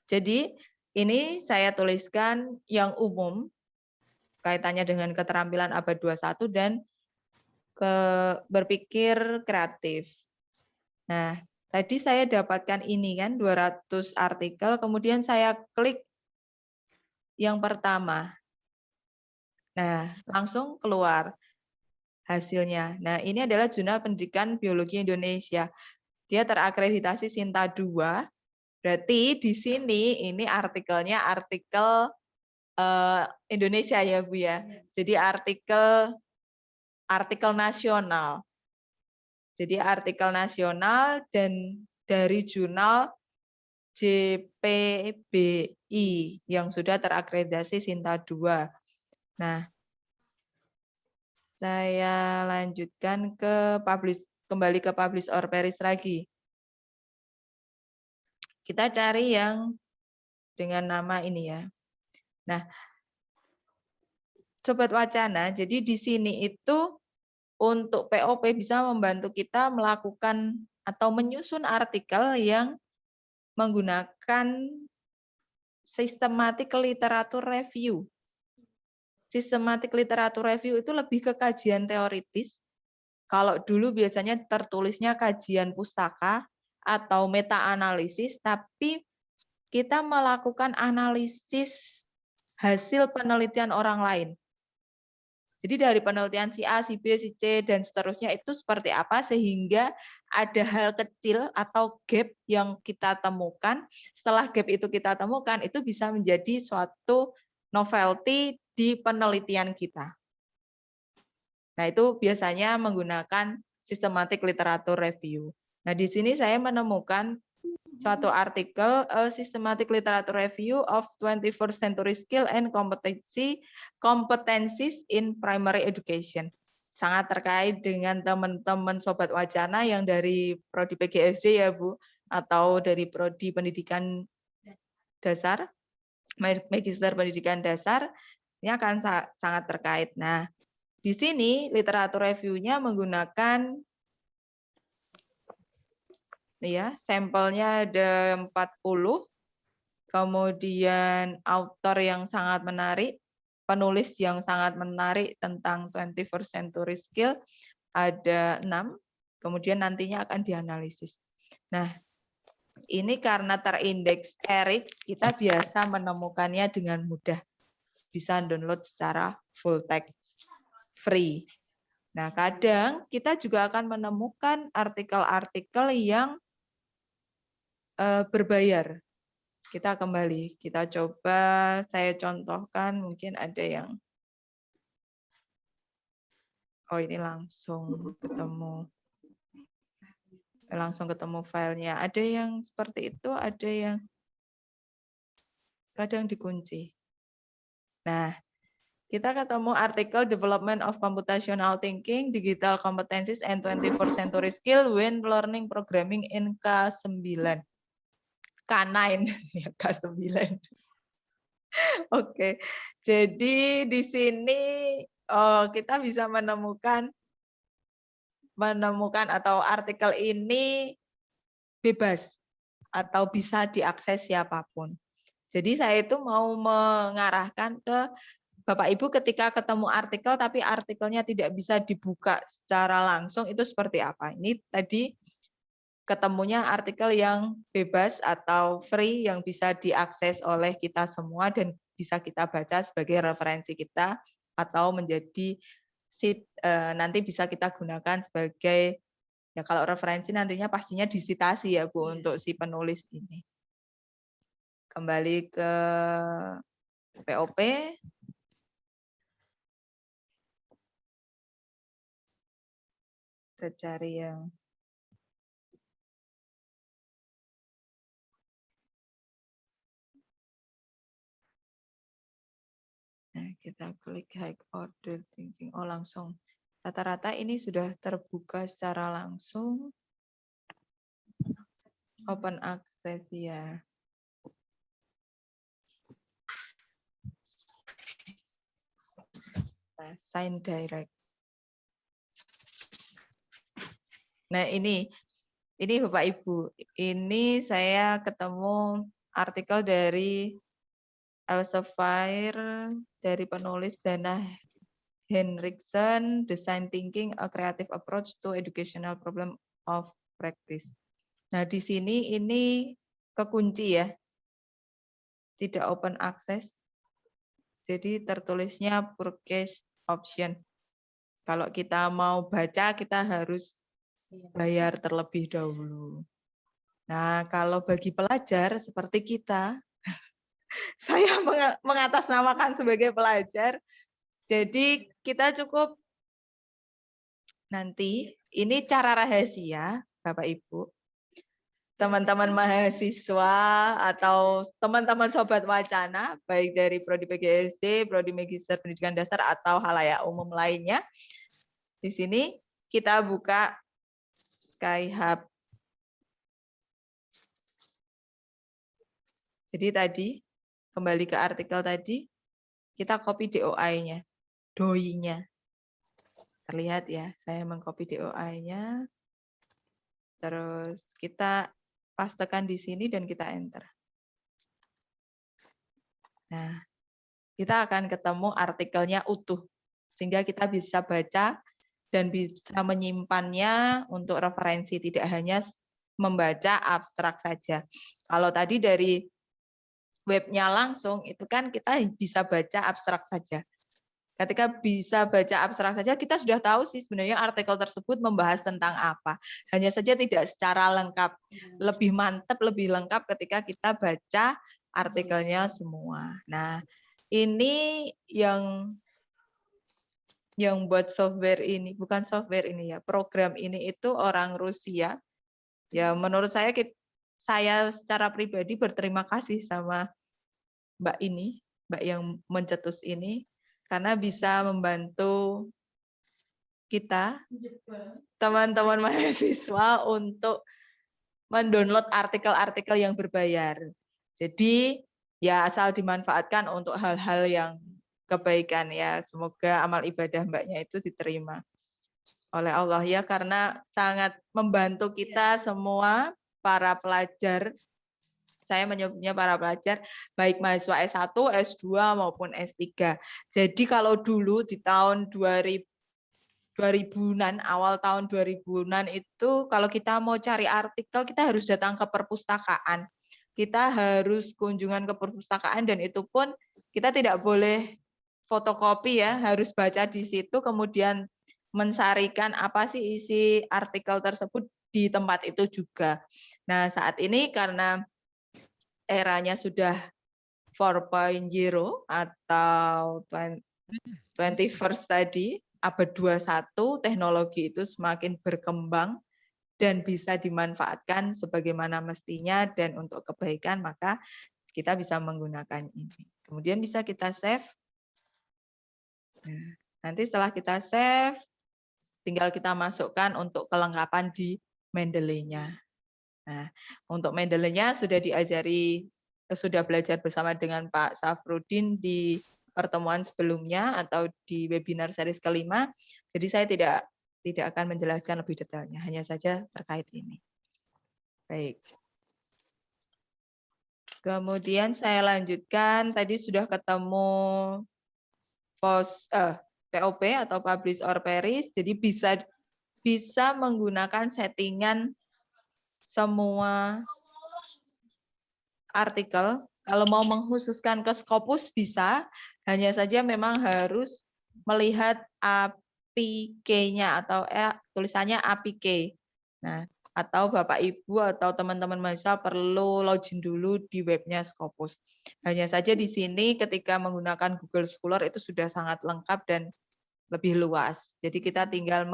Jadi ini saya tuliskan yang umum, kaitannya dengan keterampilan abad 21 dan berpikir kreatif. Nah, tadi saya dapatkan ini kan 200 artikel, kemudian saya klik yang pertama. Nah, langsung keluar hasilnya. Nah, ini adalah Jurnal Pendidikan Biologi Indonesia. Dia terakreditasi Sinta 2. Berarti di sini ini artikelnya artikel Indonesia ya Bu ya. Jadi artikel nasional. Jadi artikel nasional dan dari jurnal JPBI yang sudah terakreditasi Sinta 2. Nah, saya lanjutkan ke kembali ke publish or perish lagi. Kita cari yang dengan nama ini ya. Nah, Sobat Wacana, jadi di sini itu untuk POP bisa membantu kita melakukan atau menyusun artikel yang menggunakan systematic literature review. Systematic literature review itu lebih ke kajian teoritis. Kalau dulu biasanya tertulisnya kajian pustaka atau meta-analisis, tapi kita melakukan analisis hasil penelitian orang lain. Jadi dari penelitian si A, si B, si C, dan seterusnya itu seperti apa sehingga ada hal kecil atau gap yang kita temukan. Setelah gap itu kita temukan, itu bisa menjadi suatu novelty di penelitian kita. Nah, itu biasanya menggunakan systematic literature review. Nah, di sini saya menemukan suatu artikel Systematic Literature Review of 21st Century Skill and Competencies in Primary Education. Sangat terkait dengan teman-teman Sobat Wacana yang dari Prodi PGSD ya Bu, atau dari Prodi Pendidikan Dasar, Magister Pendidikan Dasar, ini akan sangat terkait. Nah, di sini literatur review-nya menggunakan ya, sampelnya ada 40, kemudian author yang sangat menarik, penulis yang sangat menarik tentang 21st century skill ada 6, kemudian nantinya akan dianalisis. Nah, ini karena terindeks ERIC, kita biasa menemukannya dengan mudah. Bisa download secara full text, free. Nah, kadang kita juga akan menemukan artikel-artikel yang berbayar. Kita kembali, kita coba, saya contohkan, mungkin ada yang, oh ini langsung ketemu filenya. Ada yang seperti itu, ada yang kadang dikunci. Nah, kita ketemu artikel Development of Computational Thinking, Digital Competencies and 21st Century Skill when Learning Programming in K9. K9, ya K9. Oke, jadi di sini kita bisa menemukan atau artikel ini bebas. atau bisa diakses siapapun. Jadi saya itu mau mengarahkan ke Bapak Ibu ketika ketemu artikel tapi artikelnya tidak bisa dibuka secara langsung itu seperti apa. Ini tadi ketemunya artikel yang bebas atau free yang bisa diakses oleh kita semua dan bisa kita baca sebagai referensi kita atau menjadi nanti bisa kita gunakan sebagai ya kalau referensi nantinya pastinya disitasi ya Bu untuk si penulis ini. Kembali ke POP. Kita cari yang kita klik high order thinking. Oh langsung. Rata-rata ini sudah terbuka secara langsung. Open access ya. Nah, sign direct. Nah ini Bapak Ibu. Ini saya ketemu artikel dari Elsevier dari penulis Dana Henriksen, Design Thinking, a Creative Approach to Educational Problem of Practice. Nah, di sini ini kekunci ya, tidak open access. Jadi tertulisnya purchase option. Kalau kita mau baca, kita harus bayar terlebih dahulu. Nah, kalau bagi pelajar seperti kita, saya mengatasnamakan sebagai pelajar, jadi kita cukup nanti, ini cara rahasia, Bapak Ibu, teman-teman mahasiswa atau teman-teman sobat wacana, baik dari Prodi PGSD, Prodi Magister Pendidikan Dasar atau halayak umum lainnya, di sini kita buka Skyhub. Jadi tadi, kembali ke artikel tadi, kita copy DOI-nya, DOI-nya. Terlihat ya, saya mengcopy DOI-nya. Terus kita pastekan di sini dan kita enter. Nah, kita akan ketemu artikelnya utuh. Sehingga kita bisa baca dan bisa menyimpannya untuk referensi, tidak hanya membaca abstrak saja. Kalau tadi dari webnya langsung, itu kan kita bisa baca abstrak saja. Ketika bisa baca abstrak saja, kita sudah tahu sih sebenarnya artikel tersebut membahas tentang apa. Hanya saja tidak secara lengkap. Lebih mantap, lebih lengkap ketika kita baca artikelnya semua. Nah, ini yang buat software ini, bukan software ini ya, program ini itu orang Rusia. Ya, menurut saya secara pribadi berterima kasih sama Mbak ini, Mbak yang mencetus ini, karena bisa membantu kita, teman-teman mahasiswa, untuk mendownload artikel-artikel yang berbayar. Jadi, ya asal dimanfaatkan untuk hal-hal yang kebaikan ya. Semoga amal ibadah Mbaknya itu diterima oleh Allah ya, karena sangat membantu kita semua, para pelajar. Saya menyebutnya para pelajar, baik mahasiswa S1, S2 maupun S3. Jadi kalau dulu di tahun 2000-an, awal tahun 2000-an itu kalau kita mau cari artikel, kita harus datang ke perpustakaan. Kita harus kunjungan ke perpustakaan dan itu pun kita tidak boleh fotokopi ya, harus baca di situ, kemudian mensarikan apa sih isi artikel tersebut di tempat itu juga. Nah, saat ini karena eranya sudah 4.0 atau 21st tadi, abad 21, teknologi itu semakin berkembang dan bisa dimanfaatkan sebagaimana mestinya dan untuk kebaikan, maka kita bisa menggunakan ini. Kemudian bisa kita save. Nah, nanti setelah kita save, tinggal kita masukkan untuk kelengkapan di Mendeley-nya. Nah, untuk Mendeley-nya sudah belajar bersama dengan Pak Safrudin di pertemuan sebelumnya atau di webinar series kelima. Jadi saya tidak akan menjelaskan lebih detailnya, hanya saja terkait ini. Baik. Kemudian saya lanjutkan, tadi sudah ketemu POP atau publish or perish, jadi bisa menggunakan settingan semua artikel. Kalau mau mengkhususkan ke Scopus bisa, hanya saja memang harus melihat APK-nya atau tulisannya APK. Nah, atau Bapak Ibu atau teman-teman mahasiswa perlu login dulu di webnya Scopus. Hanya saja di sini ketika menggunakan Google Scholar itu sudah sangat lengkap dan lebih luas. Jadi kita tinggal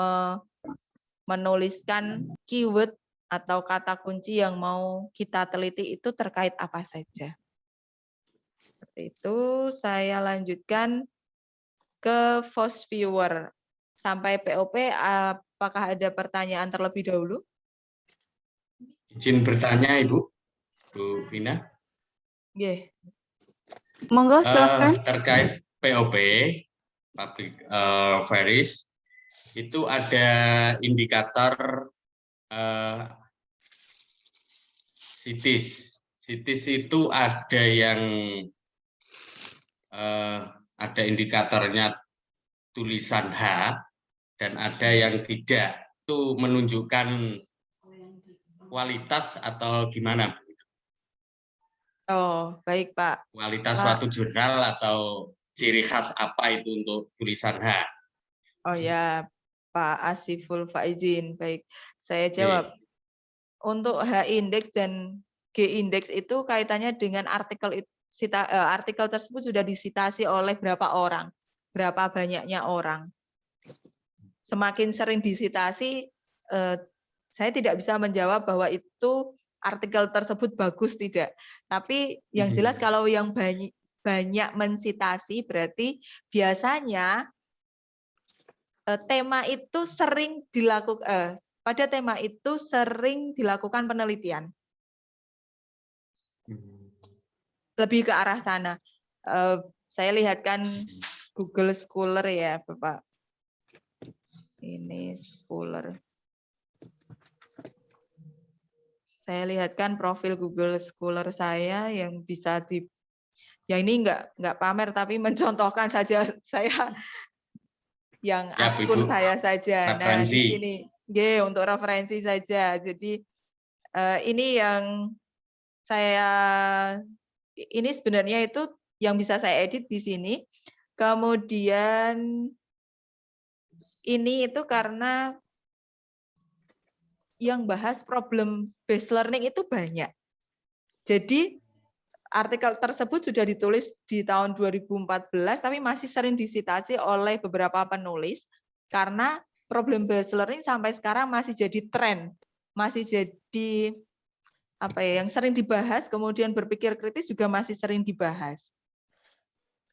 menuliskan keyword atau kata kunci yang mau kita teliti itu terkait apa saja. Seperti itu, saya lanjutkan ke Force Viewer. Sampai POP, apakah ada pertanyaan terlebih dahulu? Izin bertanya, Ibu, Bu Vina. Yeah. Monggo silakan. Terkait POP, public various, itu ada indikator CITES. CITES itu ada yang ada indikatornya tulisan H dan ada yang tidak. Itu menunjukkan kualitas atau gimana? Oh, baik Pak. Kualitas Pak. suatu jurnal atau ciri khas apa itu untuk tulisan H? Oh ya, Pak Asiful Faizin. Baik, saya jawab. Untuk H-index dan G-index itu kaitannya dengan artikel tersebut sudah disitasi oleh berapa orang, berapa banyaknya orang. Semakin sering disitasi, saya tidak bisa menjawab bahwa itu artikel tersebut bagus tidak. Tapi yang jelas kalau yang banyak mensitasi berarti biasanya tema itu sering dilakukan. Pada tema itu sering dilakukan penelitian. Lebih ke arah sana. Saya lihatkan Google Scholar ya, Bapak. Ini Scholar. Saya lihatkan profil Google Scholar saya yang bisa ya ini enggak pamer tapi mencontohkan saja saya yang Ya, akun Ibu. saya saja. Nah, di sini untuk referensi saja. Jadi ini yang ini sebenarnya itu yang bisa saya edit di sini. Kemudian ini itu karena yang bahas problem based learning itu banyak. Jadi artikel tersebut sudah ditulis di tahun 2014 tapi masih sering disitasi oleh beberapa penulis karena problem based learning sampai sekarang masih jadi tren, masih jadi yang sering dibahas, kemudian berpikir kritis juga masih sering dibahas.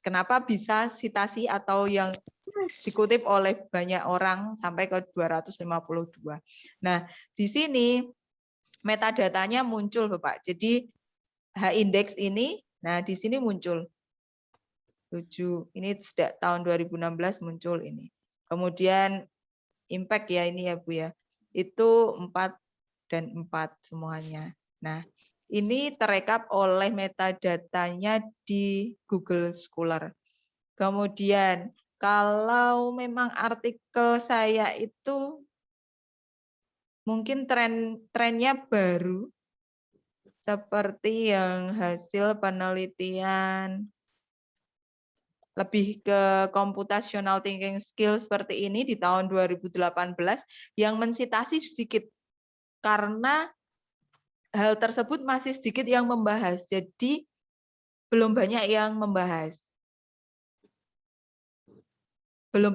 Kenapa bisa citasi atau yang dikutip oleh banyak orang sampai ke 252. Nah, di sini metadatanya muncul, Bapak. Jadi H-index ini, nah di sini muncul 7. Ini sejak tahun 2016 muncul ini. Kemudian impact ya ini ya Bu ya. Itu 4 dan 4 semuanya. Nah, ini terekap oleh metadatanya di Google Scholar. Kemudian kalau memang artikel saya itu mungkin trennya baru seperti yang hasil penelitian lebih ke computational thinking skill seperti ini di tahun 2018 yang mensitasi sedikit karena hal tersebut masih sedikit yang membahas. Jadi belum banyak yang membahas. Belum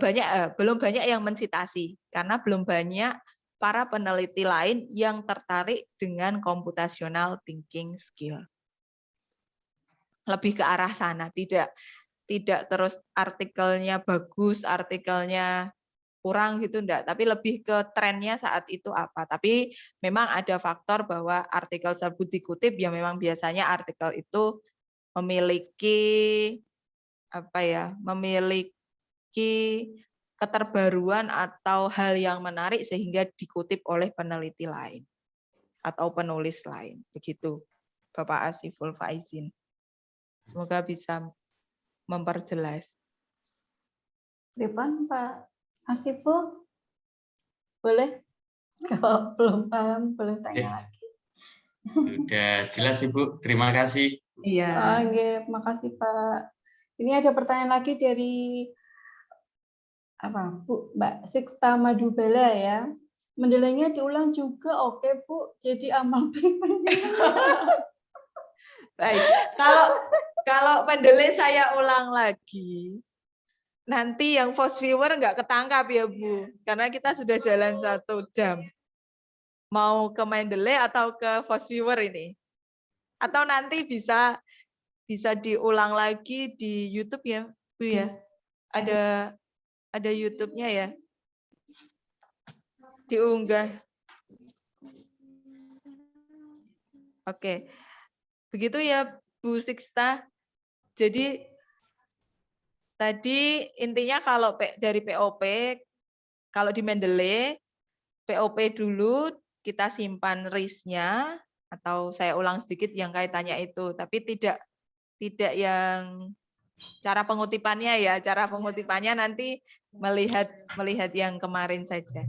banyak yang mensitasi karena belum banyak para peneliti lain yang tertarik dengan computational thinking skill. Lebih ke arah sana, tidak terus artikelnya bagus, artikelnya kurang gitu enggak, tapi lebih ke trennya saat itu apa. Tapi memang ada faktor bahwa artikel tersebut dikutip ya memang biasanya artikel itu memiliki keterbaruan atau hal yang menarik sehingga dikutip oleh peneliti lain atau penulis lain begitu. Bapak Asiful Faizin. Semoga bisa memperjelas. Depan Pak Hasiful, boleh? Kalau belum paham, boleh tanya lagi. Sudah jelas Ibu, terima kasih. Iya. Oke, makasih Pak. Ini ada pertanyaan lagi dari Bu Mbak Sixta Madubala ya. Mendelainya diulang juga, oke Bu. Jadi amal baik panjenengan. Baik. Kalau mendelay saya ulang lagi. Nanti yang post viewer nggak ketangkap ya Bu, karena kita sudah jalan 1 jam. Mau ke Mendeley atau ke post viewer ini? Atau nanti bisa diulang lagi di YouTube ya Bu ya? Ada YouTube-nya ya? Diunggah. Oke. Begitu ya Bu Sixta. Jadi tadi intinya kalau dari POP, kalau di Mendeley, POP dulu kita simpan RIS-nya, atau saya ulang sedikit yang kaitannya itu, tapi tidak yang cara pengutipannya ya, cara pengutipannya nanti melihat yang kemarin saja.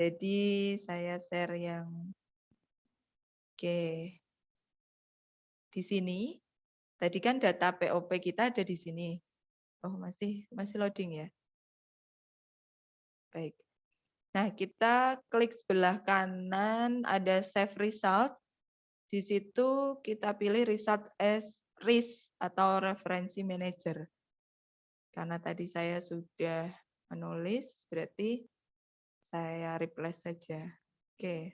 Jadi saya share yang di sini. Tadi kan data POP kita ada di sini. Oh, masih loading ya. Baik. Nah, kita klik sebelah kanan ada save result. Di situ kita pilih result as RIS atau referensi manager. Karena tadi saya sudah menulis, berarti saya replace saja. Oke.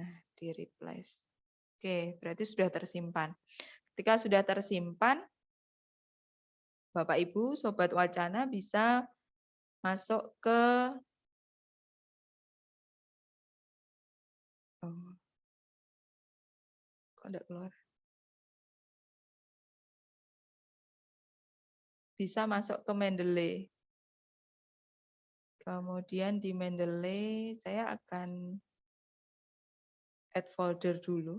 Nah, di replace. Oke, berarti sudah tersimpan. Ketika sudah tersimpan, Bapak Ibu, Sobat Wacana bisa masuk ke kok enggak keluar? Bisa masuk ke Mendeley. Kemudian di Mendeley saya akan add folder dulu.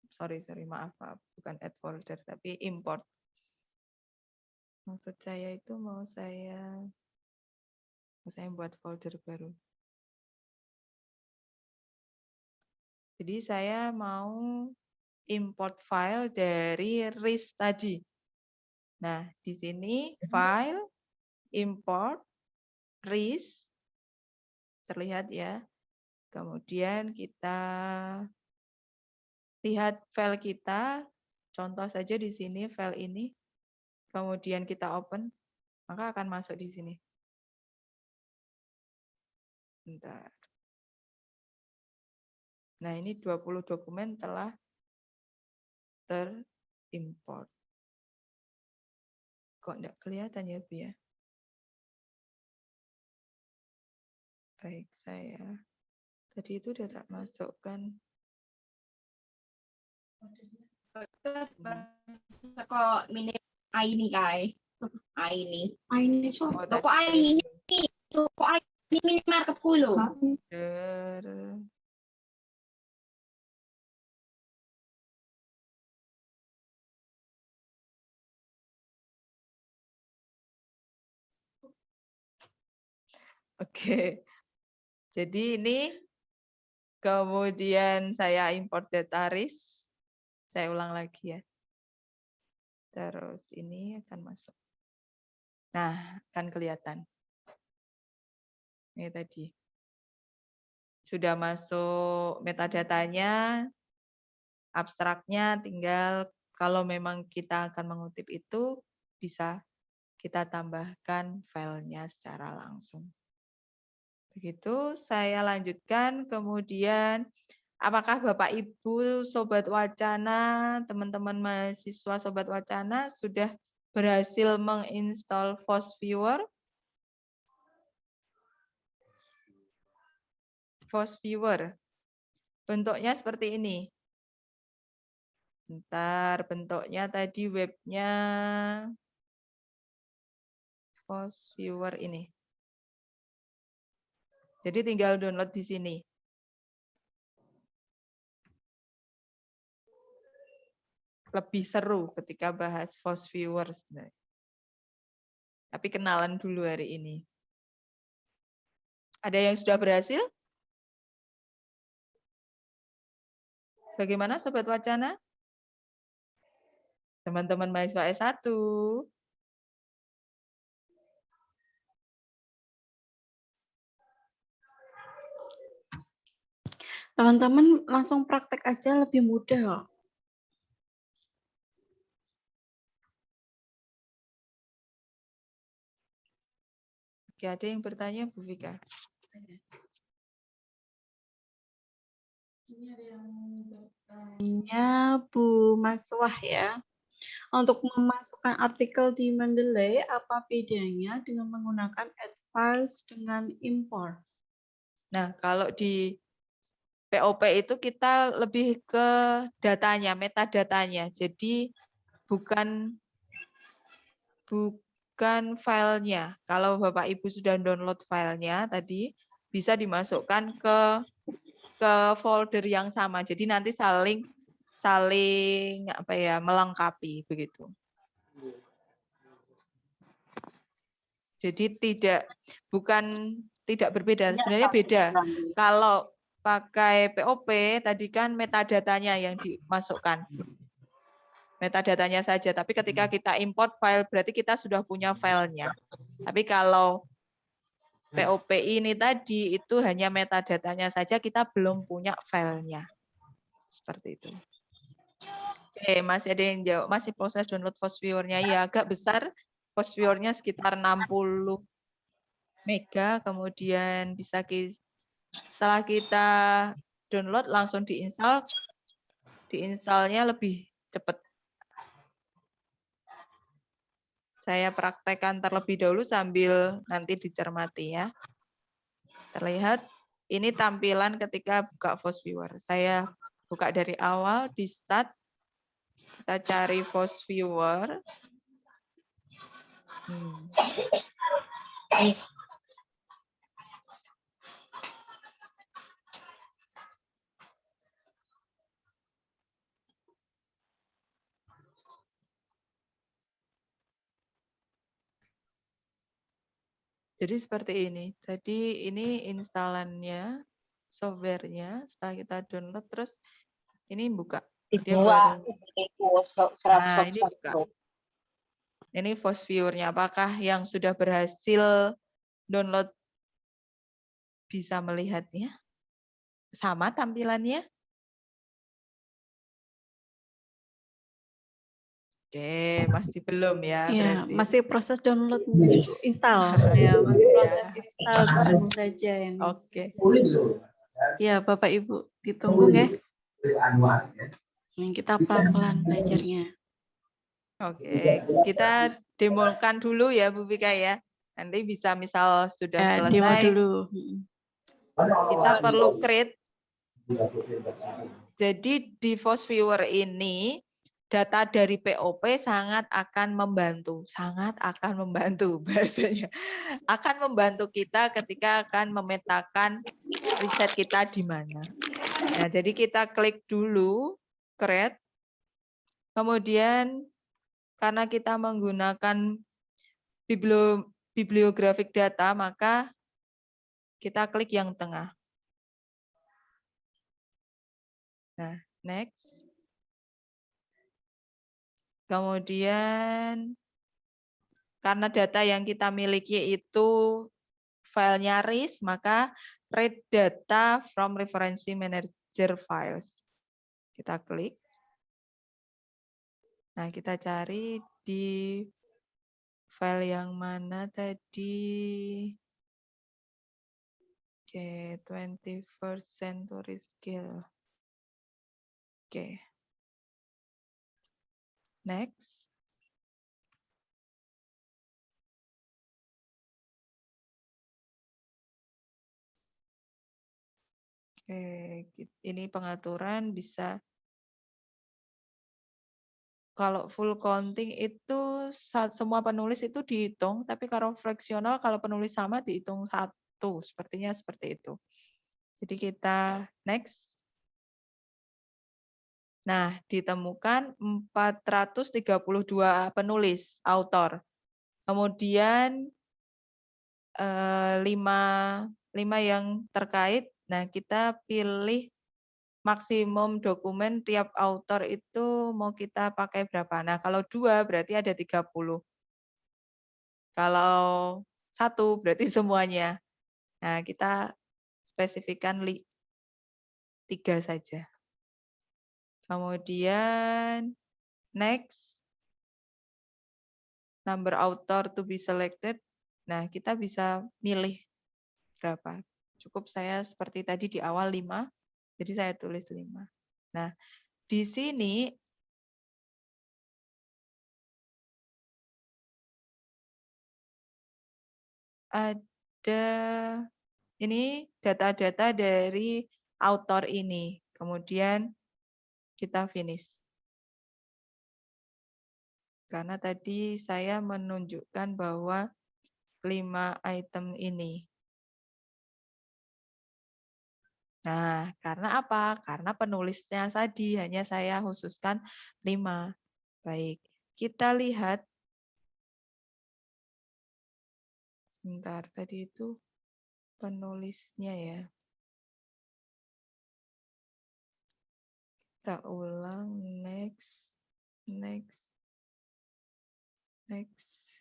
Sorry, maaf, bukan add folder, tapi import. Maksud saya itu mau saya buat folder baru. Jadi saya mau import file dari RIS tadi. Nah, di sini file, import, RIS, terlihat ya. Kemudian kita lihat file kita, contoh saja di sini file ini, kemudian kita open, maka akan masuk di sini. Bentar. Nah, ini 20 dokumen telah terimport. Kok enggak kelihatan ya, Bu ya? Baik, saya tadi itu udah tak masukkan. Kok mini ini kai. Ini so. Oh, Kok tadi ini kok ini minimarket kulo. Oke. Jadi ini kemudian saya import data RIS. Saya ulang lagi ya. Terus ini akan masuk. Nah, akan kelihatan. Ini tadi. Sudah masuk metadatanya, abstraknya, tinggal kalau memang kita akan mengutip itu, bisa kita tambahkan filenya secara langsung. Begitu, saya lanjutkan. Kemudian, apakah Bapak Ibu Sobat Wacana, teman-teman mahasiswa Sobat Wacana sudah berhasil menginstal FOSS Viewer? FOSS Viewer. Bentuknya seperti ini. Bentar, bentuknya tadi webnya FOSS Viewer ini. Jadi tinggal download di sini. lebih seru ketika bahas FOSS viewer sebenarnya. Tapi kenalan dulu hari ini. Ada yang sudah berhasil? Bagaimana Sobat Wacana? Teman-teman mahasiswa S1. Teman-teman langsung praktek aja, lebih mudah kok. Oke, ada yang bertanya Bu Vika? Ini ada yang bertanya Bu Maswah ya. Untuk memasukkan artikel di Mendeley, apa bedanya dengan menggunakan add files dengan import? Nah, kalau di POP itu kita lebih ke datanya, metadatanya. Jadi bukan filenya. Kalau Bapak Ibu sudah download filenya tadi, bisa dimasukkan ke folder yang sama. Jadi nanti saling apa ya, melengkapi begitu. Jadi tidak berbeda, sebenarnya beda. Kalau pakai POP tadi kan metadatanya yang dimasukkan. Metadatanya saja, tapi ketika kita import file berarti kita sudah punya filenya. Tapi kalau POP ini tadi itu hanya metadatanya saja, kita belum punya filenya. Seperti itu. Oke, masih ada yang jawab, masih proses download FOSS viewer-nya. Ya, agak besar. FOSS viewer-nya sekitar 60 mega, kemudian bisa setelah kita download langsung diinstal, diinstalnya lebih cepat. Saya praktekkan terlebih dahulu sambil nanti dicermati ya. Terlihat ini tampilan ketika buka FOSS viewer. Saya buka dari awal di start. Kita cari FOSS viewer. Jadi seperti ini. Jadi ini instalannya, softwarenya. Setelah kita download, terus ini buka. Dia baru. Nah, ini buka. Ini FOSS viewer-nya. Apakah yang sudah berhasil download bisa melihatnya? Sama tampilannya? Oke, masih belum ya. Ya, Berarti. masih proses download install. Ya, masih proses install baru saja ini. Oke. Ya, Bapak Ibu, ditunggu ya. Kita pelan-pelan belajarnya. Oke, kita demokan dulu ya Bu Vika ya. Nanti bisa misal sudah Ya, selesai. demo dulu. Kita perlu create. Jadi di FOSS viewer ini data dari POP sangat akan membantu bahasanya. Akan membantu kita ketika akan memetakan riset kita di mana. Nah, jadi kita klik dulu create. Kemudian karena kita menggunakan bibliographic data, maka kita klik yang tengah. Nah, next. Kemudian, karena data yang kita miliki itu filenya RIS, maka read data from reference manager files. Kita klik. Nah, kita cari di file yang mana tadi? Oke, 21st century skill. Oke. Next. Oke, ini pengaturan bisa. Kalau full counting itu semua penulis itu dihitung, tapi kalau fraksional kalau penulis sama dihitung satu, sepertinya seperti itu. Jadi kita next. Nah, ditemukan 432 penulis, autor. Kemudian 5 yang terkait. Nah, kita pilih maksimum dokumen tiap autor itu mau kita pakai berapa. Nah, kalau 2 berarti ada 30. Kalau 1 berarti semuanya. Nah, kita spesifikkan 3 saja. Kemudian next, number author to be selected. Nah, kita bisa milih berapa. Cukup saya seperti tadi di awal 5, jadi saya tulis 5. Nah, di sini ada ini data-data dari author ini. Kemudian kita finish. Karena tadi saya menunjukkan bahwa 5 item ini. Nah, karena apa? Karena penulisnya tadi hanya saya khususkan 5. Baik, kita lihat. Sebentar, tadi itu penulisnya ya. Kita ulang, next, next, next.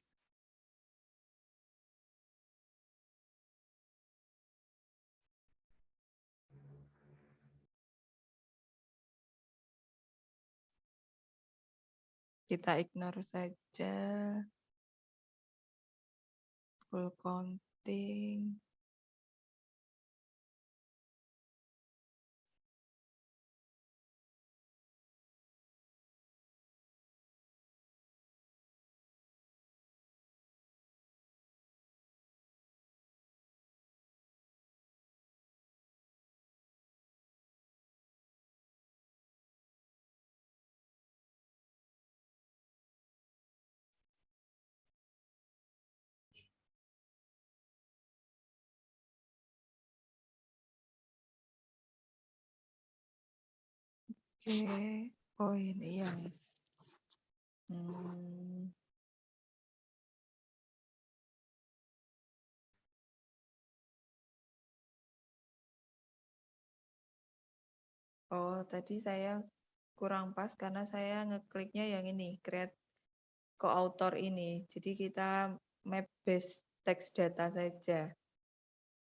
Kita ignore saja. Full counting. Oke, oh ini yang oh, tadi saya kurang pas karena saya ngekliknya yang ini, create co-author ini. Jadi kita map base text data saja.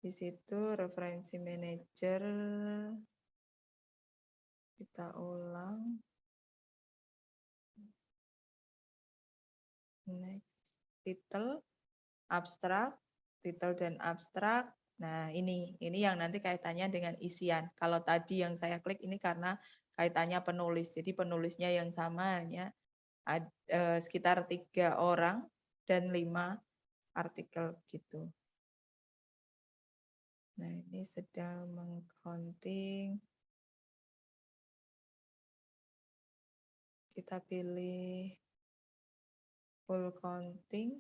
Di situ referensi manager. Kita ulang. Next, title, abstrak, title dan abstrak. Nah, ini yang nanti kaitannya dengan isian. Kalau tadi yang saya klik ini karena kaitannya penulis. Jadi penulisnya yang sama hanya sekitar 3 orang dan 5 artikel gitu. Nah, ini sedang meng-counting. Kita pilih full counting.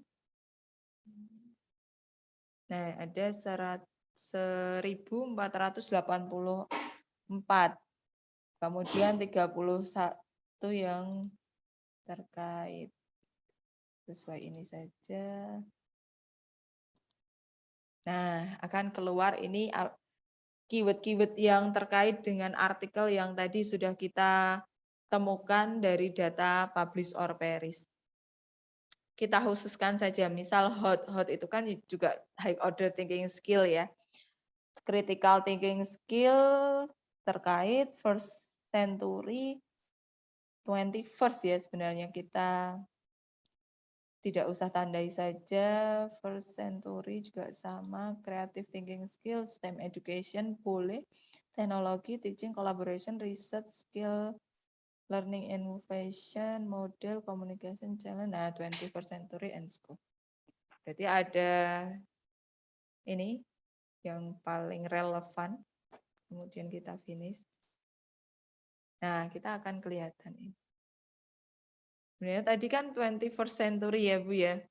Nah, ada 1484. Kemudian 31 yang terkait. Sesuai ini saja. Nah, akan keluar ini keyword-keyword yang terkait dengan artikel yang tadi sudah kita temukan dari data publish or perish. Kita khususkan saja, misal hot itu kan juga high order thinking skill ya. Critical thinking skill terkait first century, 21st ya sebenarnya kita tidak usah tandai saja, first century juga sama, creative thinking skill, STEM education boleh, teknologi, teaching, collaboration, research, skill, learning, innovation, model, communication, challenge, nah 21st century and school. Berarti ada ini yang paling relevan, kemudian kita finish. Nah, kita akan kelihatan ini. Sebenarnya tadi kan 21st century ya Bu ya.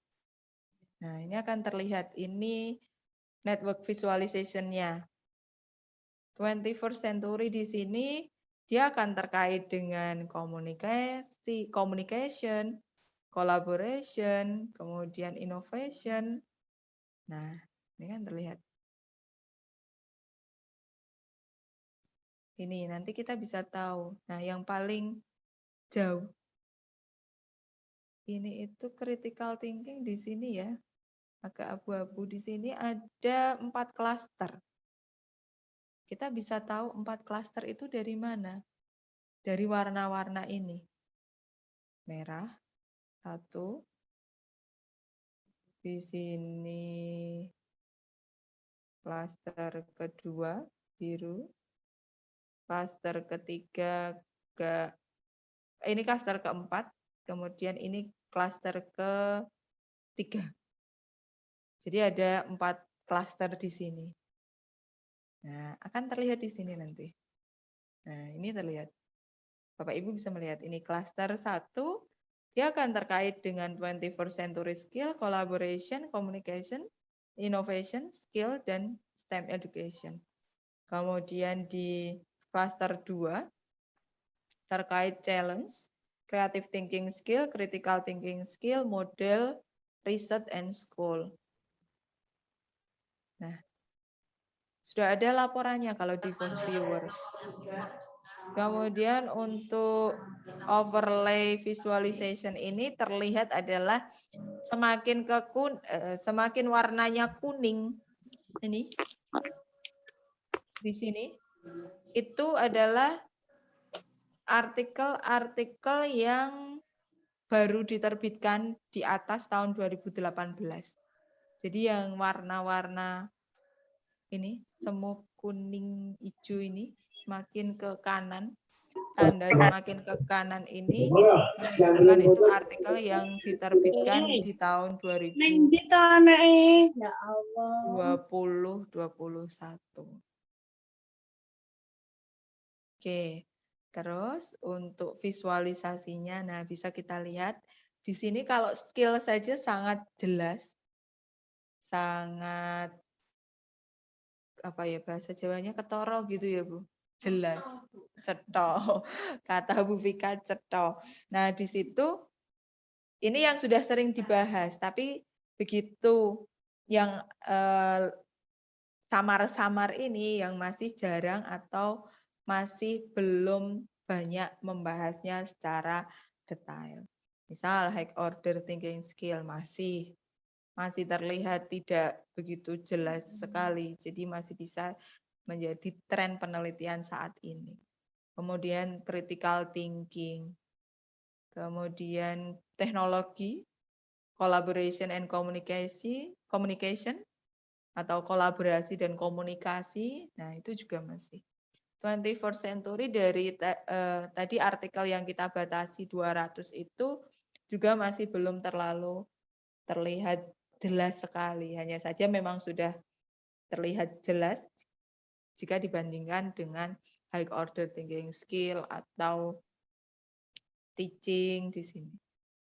Nah, ini akan terlihat, ini network visualization-nya. 21st century di sini dia akan terkait dengan communication, collaboration, kemudian innovation. Nah, ini kan terlihat. Ini nanti kita bisa tahu. Nah, yang paling jauh ini itu critical thinking di sini ya. Agak abu-abu di sini ada 4 klaster. Kita bisa tahu 4 klaster itu dari mana? Dari warna-warna ini. Merah, 1. Di sini klaster kedua, biru. Klaster ketiga, ini klaster keempat. Kemudian ini klaster ketiga. Jadi ada 4 klaster di sini. Nah, akan terlihat di sini nanti. Nah, ini terlihat. Bapak Ibu bisa melihat ini klaster 1, dia akan terkait dengan 21st century skill, collaboration, communication, innovation, skill, dan STEM education. Kemudian di klaster 2, terkait challenge, creative thinking skill, critical thinking skill, model, research, and school. Nah, sudah ada laporannya kalau di FOSViewer. Kemudian untuk overlay visualization ini terlihat adalah semakin warnanya kuning ini di sini itu adalah artikel-artikel yang baru diterbitkan di atas tahun 2018. Jadi yang warna-warna ini semu kuning hijau ini semakin ke kanan, tanda semakin ke kanan ini menunjukkan itu artikel yang diterbitkan di tahun 2020-21. Oke, terus untuk visualisasinya, nah bisa kita lihat di sini kalau skill saja sangat jelas, sangat apa ya bahasa Jawanya ketoro gitu ya Bu, jelas, cetok, kata Bu Vika cetok. Nah di situ ini yang sudah sering dibahas, tapi begitu yang samar-samar ini yang masih jarang atau masih belum banyak membahasnya secara detail. Misal high order thinking skill masih terlihat tidak begitu jelas sekali, jadi masih bisa menjadi tren penelitian saat ini. Kemudian critical thinking, kemudian teknologi, collaboration and communication, atau kolaborasi dan komunikasi, nah itu juga masih. 21st century dari tadi artikel yang kita batasi 200 itu juga masih belum terlalu terlihat jelas sekali, hanya saja memang sudah terlihat jelas jika dibandingkan dengan high order thinking skill atau teaching di sini.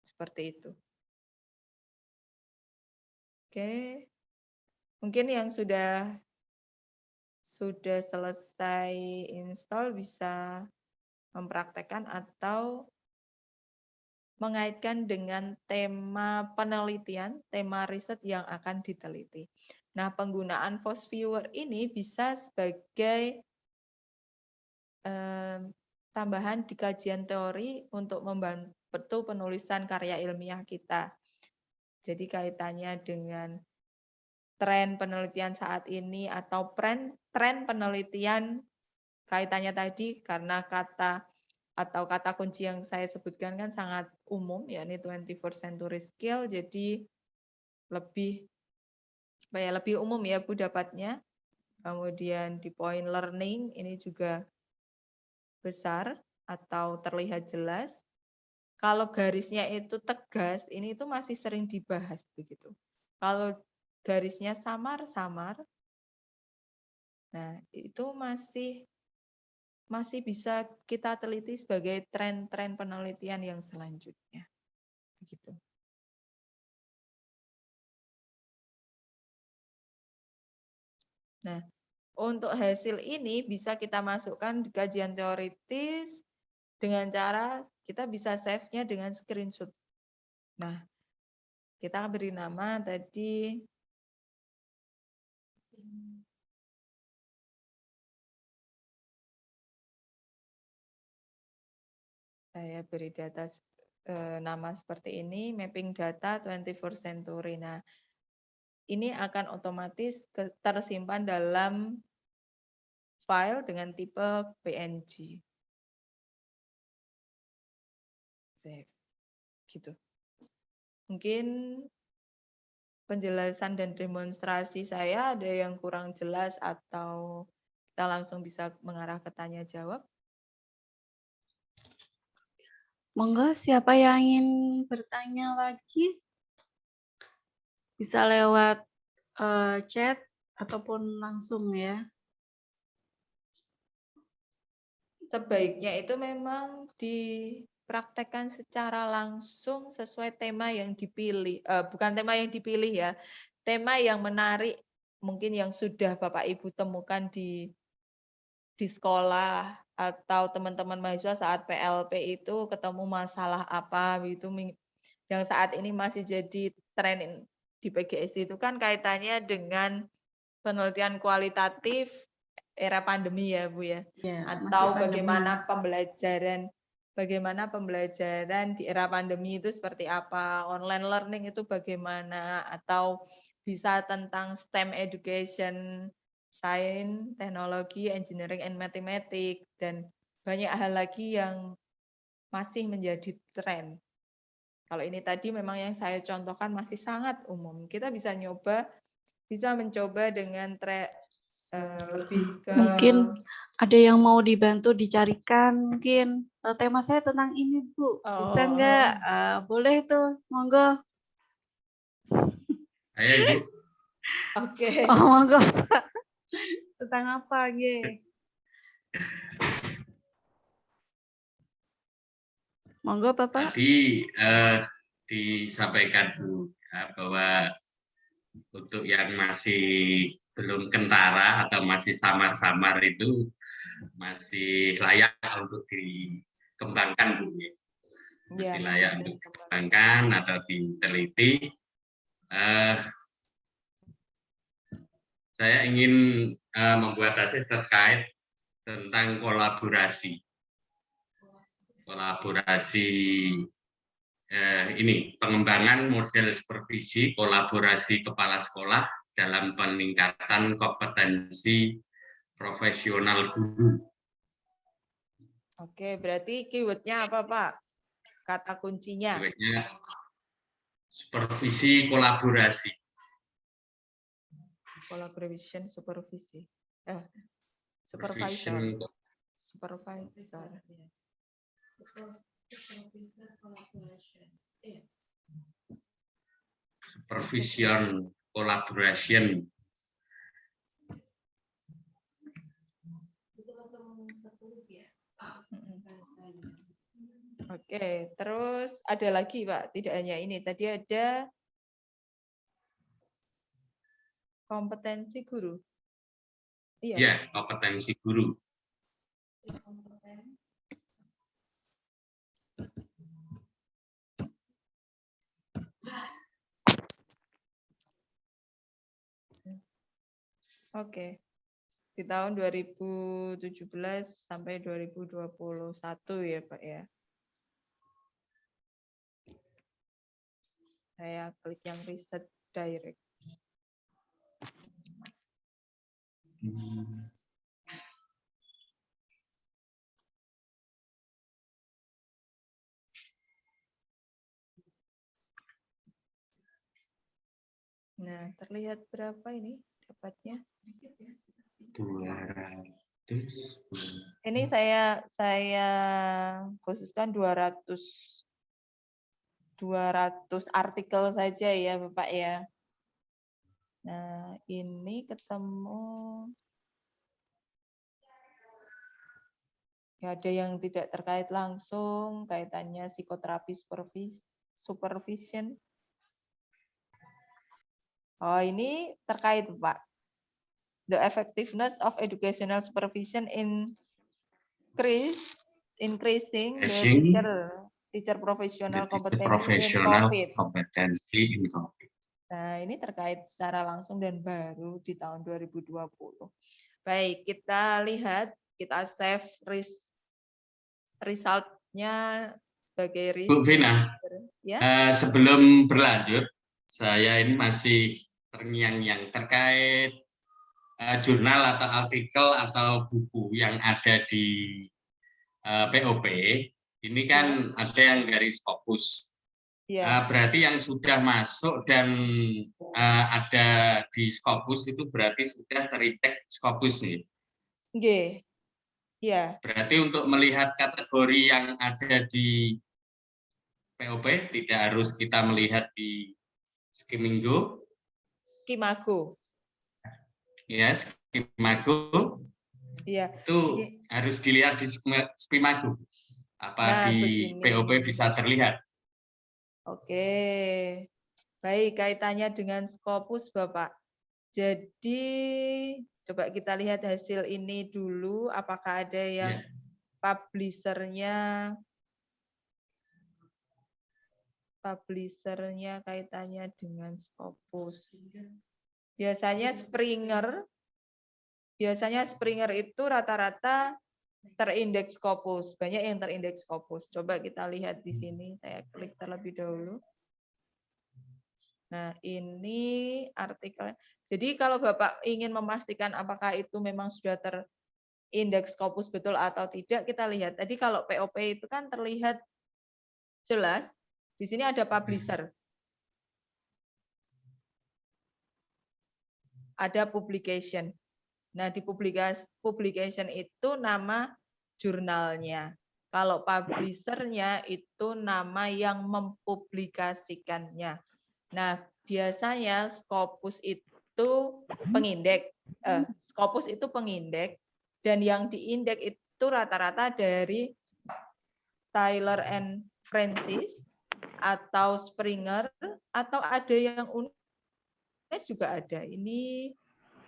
Seperti itu. Oke. Mungkin yang sudah selesai install bisa mempraktekkan atau mengaitkan dengan tema penelitian, tema riset yang akan diteliti. Nah, penggunaan FOSViewer ini bisa sebagai tambahan di kajian teori untuk membantu penulisan karya ilmiah kita. Jadi kaitannya dengan tren penelitian saat ini atau tren penelitian kaitannya tadi karena kata kunci yang saya sebutkan kan sangat umum, yakni 21st century skill, jadi lebih umum ya Bu dapatnya. Kemudian di point learning ini juga besar atau terlihat jelas. Kalau garisnya itu tegas, ini itu masih sering dibahas begitu. Kalau garisnya samar-samar, nah itu masih bisa kita teliti sebagai tren-tren penelitian yang selanjutnya. Begitu. Nah, Untuk hasil ini bisa kita masukkan di kajian teoritis dengan cara kita bisa save-nya dengan screenshot. Nah, kita beri nama tadi saya beri data nama seperti ini, mapping data 21st century. Nah, ini akan otomatis tersimpan dalam file dengan tipe PNG. Save. Gitu. Mungkin penjelasan dan demonstrasi saya ada yang kurang jelas atau kita langsung bisa mengarah ke tanya jawab. Monggo, siapa yang ingin bertanya lagi? Bisa lewat chat ataupun langsung ya. Sebaiknya itu memang dipraktekkan secara langsung sesuai tema yang dipilih. Bukan tema yang dipilih ya, tema yang menarik mungkin yang sudah Bapak Ibu temukan di sekolah atau teman-teman mahasiswa saat PLP itu ketemu masalah apa gitu yang saat ini masih jadi tren di PGSD itu kan kaitannya dengan penelitian kualitatif era pandemi ya Bu ya, atau bagaimana pembelajaran di era pandemi itu seperti apa, online learning itu bagaimana, atau bisa tentang STEM education, sains, teknologi, engineering and mathematics, dan banyak hal lagi yang masih menjadi tren. Kalau ini tadi memang yang saya contohkan masih sangat umum. Kita bisa mencoba dengan lebih ke... Mungkin ada yang mau dibantu dicarikan, mungkin tema saya tentang ini Bu, bisa nggak? Boleh tuh, monggo. Ayo Ibu. Oke. Oh monggo Pak. Tentang apa Ge? Monggo Bapak. Tadi disampaikan Bu ya, bahwa untuk yang masih belum kentara atau masih samar-samar itu masih layak untuk dikembangkan Bu. Masih layak untuk dikembangkan atau diteliti. Saya ingin membuat tesis terkait tentang kolaborasi ini pengembangan model supervisi kolaborasi kepala sekolah dalam peningkatan kompetensi profesional guru. Oke, berarti keyword-nya apa Pak? Kata kuncinya. Keyword-nya supervisi kolaborasi. Collaboration, supervisi. Supervisor. Supervision collaboration. Oke, terus ada lagi Pak, tidak hanya ini. Tadi ada kompetensi guru. Iya. Ya, kompetensi guru. Oke. Di tahun 2017 sampai 2021 ya Pak ya. Saya klik yang riset direct. Nah, terlihat berapa ini dapatnya? 200. Ini saya khususkan 200 artikel saja ya Bapak ya. Nah, ini ketemu ya, ada yang tidak terkait langsung, kaitannya psikoterapi supervision. Oh, ini terkait Pak. the effectiveness of educational supervision increasing the teacher professional competency in profesional COVID. kompetensi in COVID. Nah, ini terkait secara langsung dan baru di tahun 2020. Baik, kita lihat, kita save result-nya sebagai Bu Vina, ya. Sebelum berlanjut, saya ini masih terngiang-ngiang terkait jurnal atau artikel atau buku yang ada di POP. Ini kan ada yang dari Scopus. Berarti yang sudah masuk dan ada di Scopus itu berarti sudah terindeks Scopus nih. Ya. Berarti untuk melihat kategori yang ada di POP tidak harus kita melihat di Skimago. Ya, Skimago. Iya. Itu harus dilihat di Skimago. Apa di POP bisa terlihat? Oke. Baik, kaitannya dengan Scopus, Bapak. Jadi, coba kita lihat hasil ini dulu. Apakah ada yang publishernya kaitannya dengan Scopus. Biasanya Springer itu rata-rata terindeks Scopus. Banyak yang terindeks Scopus. Coba kita lihat di sini. Saya klik terlebih dahulu. Nah, ini artikel. Jadi kalau Bapak ingin memastikan apakah itu memang sudah terindeks Scopus betul atau tidak, kita lihat. Tadi kalau POP itu kan terlihat jelas. Di sini ada publisher. Ada publication. Nah, di publication itu nama jurnalnya. Kalau publishernya itu nama yang mempublikasikannya. Nah, biasanya Scopus itu pengindeks. Scopus itu pengindeks dan yang diindeks itu rata-rata dari Taylor and Francis atau Springer atau ada yang UNES juga ada. Ini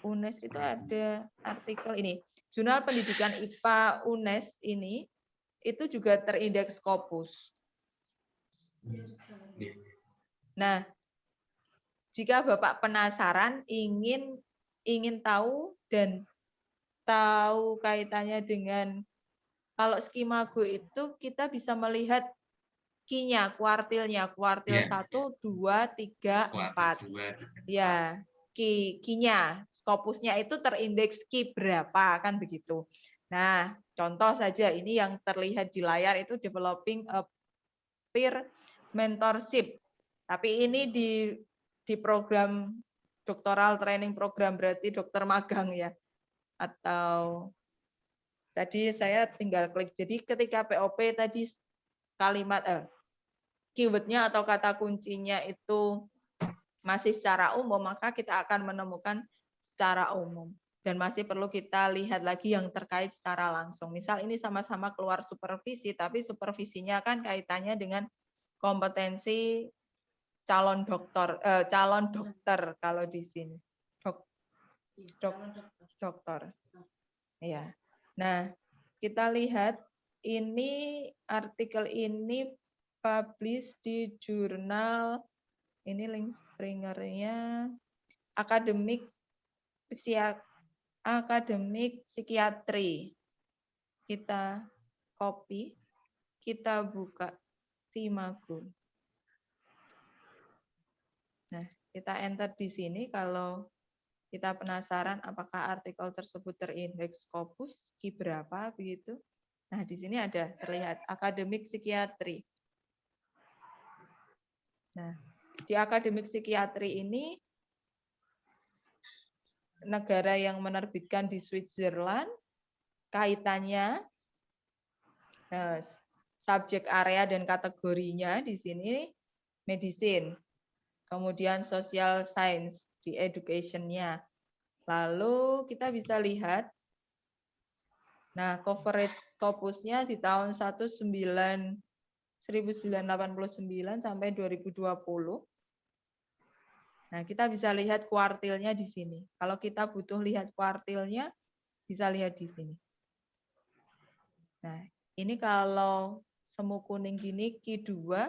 UNES itu ada artikel ini. Jurnal Pendidikan IPA UNES ini itu juga terindeks Scopus. Nah, jika Bapak penasaran ingin tahu dan tahu kaitannya dengan kalau Skimago itu kita bisa melihat Q-nya, kuartilnya, kuartil 1, 2, 3, 4. Ya, Q-nya, Scopusnya itu terindeks Q berapa, kan begitu. Nah, contoh saja ini yang terlihat di layar itu developing a peer mentorship. Tapi ini di program doktoral training program, berarti dokter magang ya. Atau tadi saya tinggal klik. Jadi ketika POP tadi kalimat keyword-nya atau kata kuncinya itu masih secara umum, maka kita akan menemukan secara umum. Dan masih perlu kita lihat lagi yang terkait secara langsung. Misal ini sama-sama keluar supervisi, tapi supervisinya kan kaitannya dengan kompetensi calon dokter kalau di sini. Dokter. Ya. Nah, kita lihat ini artikel ini publish di jurnal ini link Springer-nya akademik psikiatri. Kita copy, kita buka Skimago. Nah, kita enter di sini kalau kita penasaran apakah artikel tersebut terindeks Scopus Q berapa begitu. Nah, di sini ada terlihat akademik psikiatri. Nah, di akademik psikiatri ini negara yang menerbitkan di Switzerland, kaitannya subjek area dan kategorinya di sini medicine. Kemudian social science di education-nya. Lalu kita bisa lihat, nah coverage Scopus-nya di tahun 1989 sampai 2020. Nah, kita bisa lihat kuartilnya di sini. Kalau kita butuh lihat kuartilnya, bisa lihat di sini. Nah, ini kalau semu kuning gini Q2,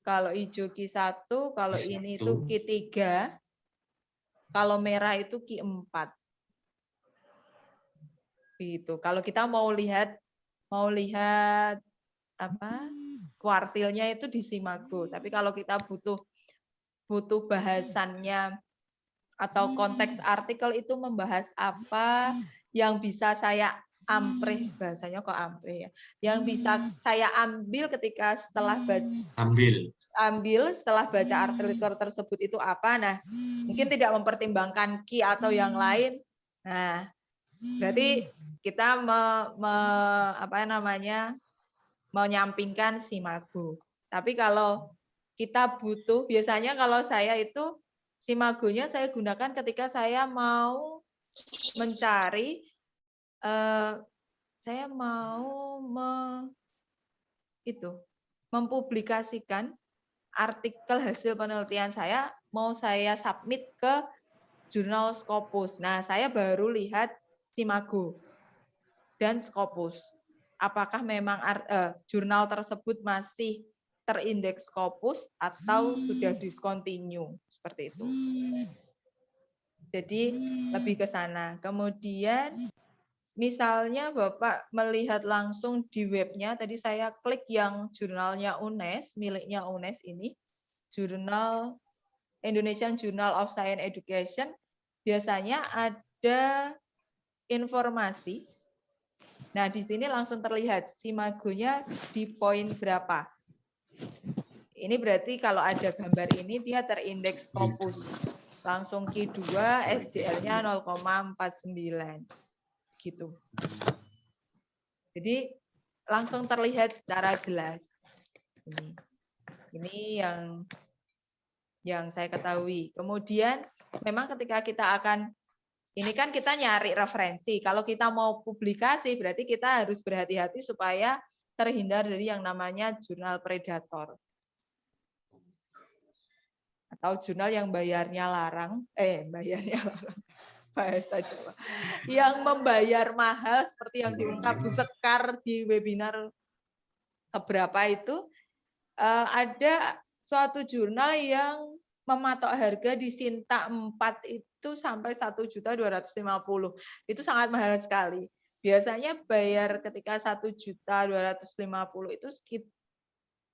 kalau hijau Q1, kalau ini itu Q3, kalau merah itu Q4. Gitu. Kalau kita mau lihat apa? Kuartilnya itu di Simago. Tapi kalau kita butuh bahasannya atau konteks artikel itu membahas apa yang bisa saya amprih, bahasanya kok amprih ya, yang bisa saya ambil ketika setelah setelah baca artikel tersebut itu apa. Nah, mungkin tidak mempertimbangkan key atau yang lain. Nah, berarti kita menyampingkan Simago. Tapi kalau kita butuh, biasanya kalau saya itu Simagonya saya gunakan ketika saya mau mencari, saya mau mempublikasikan artikel hasil penelitian saya, mau saya submit ke jurnal Scopus. Nah, saya baru lihat Simago dan Scopus. Apakah memang jurnal tersebut masih terindeks Scopus atau sudah discontinue, seperti itu. Jadi lebih ke sana. Kemudian misalnya Bapak melihat langsung di webnya, tadi saya klik yang jurnalnya UNES, miliknya UNES ini, jurnal Indonesian Journal of Science Education, biasanya ada informasi. Nah, di sini langsung terlihat Simagonya di poin berapa. Ini berarti kalau ada gambar ini dia terindeks Scopus. Langsung Q2 SDL-nya 0,49. Gitu. Jadi langsung terlihat secara jelas. Ini yang saya ketahui. Kemudian memang ketika kita akan, ini kan kita nyari referensi. Kalau kita mau publikasi berarti kita harus berhati-hati supaya terhindar dari yang namanya jurnal predator. Atau jurnal yang bayarnya larang, bahasa Jawa, yang membayar mahal seperti yang diungkap Bu Sekar di webinar keberapa itu, ada suatu jurnal yang mematok harga di Sinta 4 itu sampai 1.250.000. Itu sangat mahal sekali. Biasanya bayar ketika 1.250.000 itu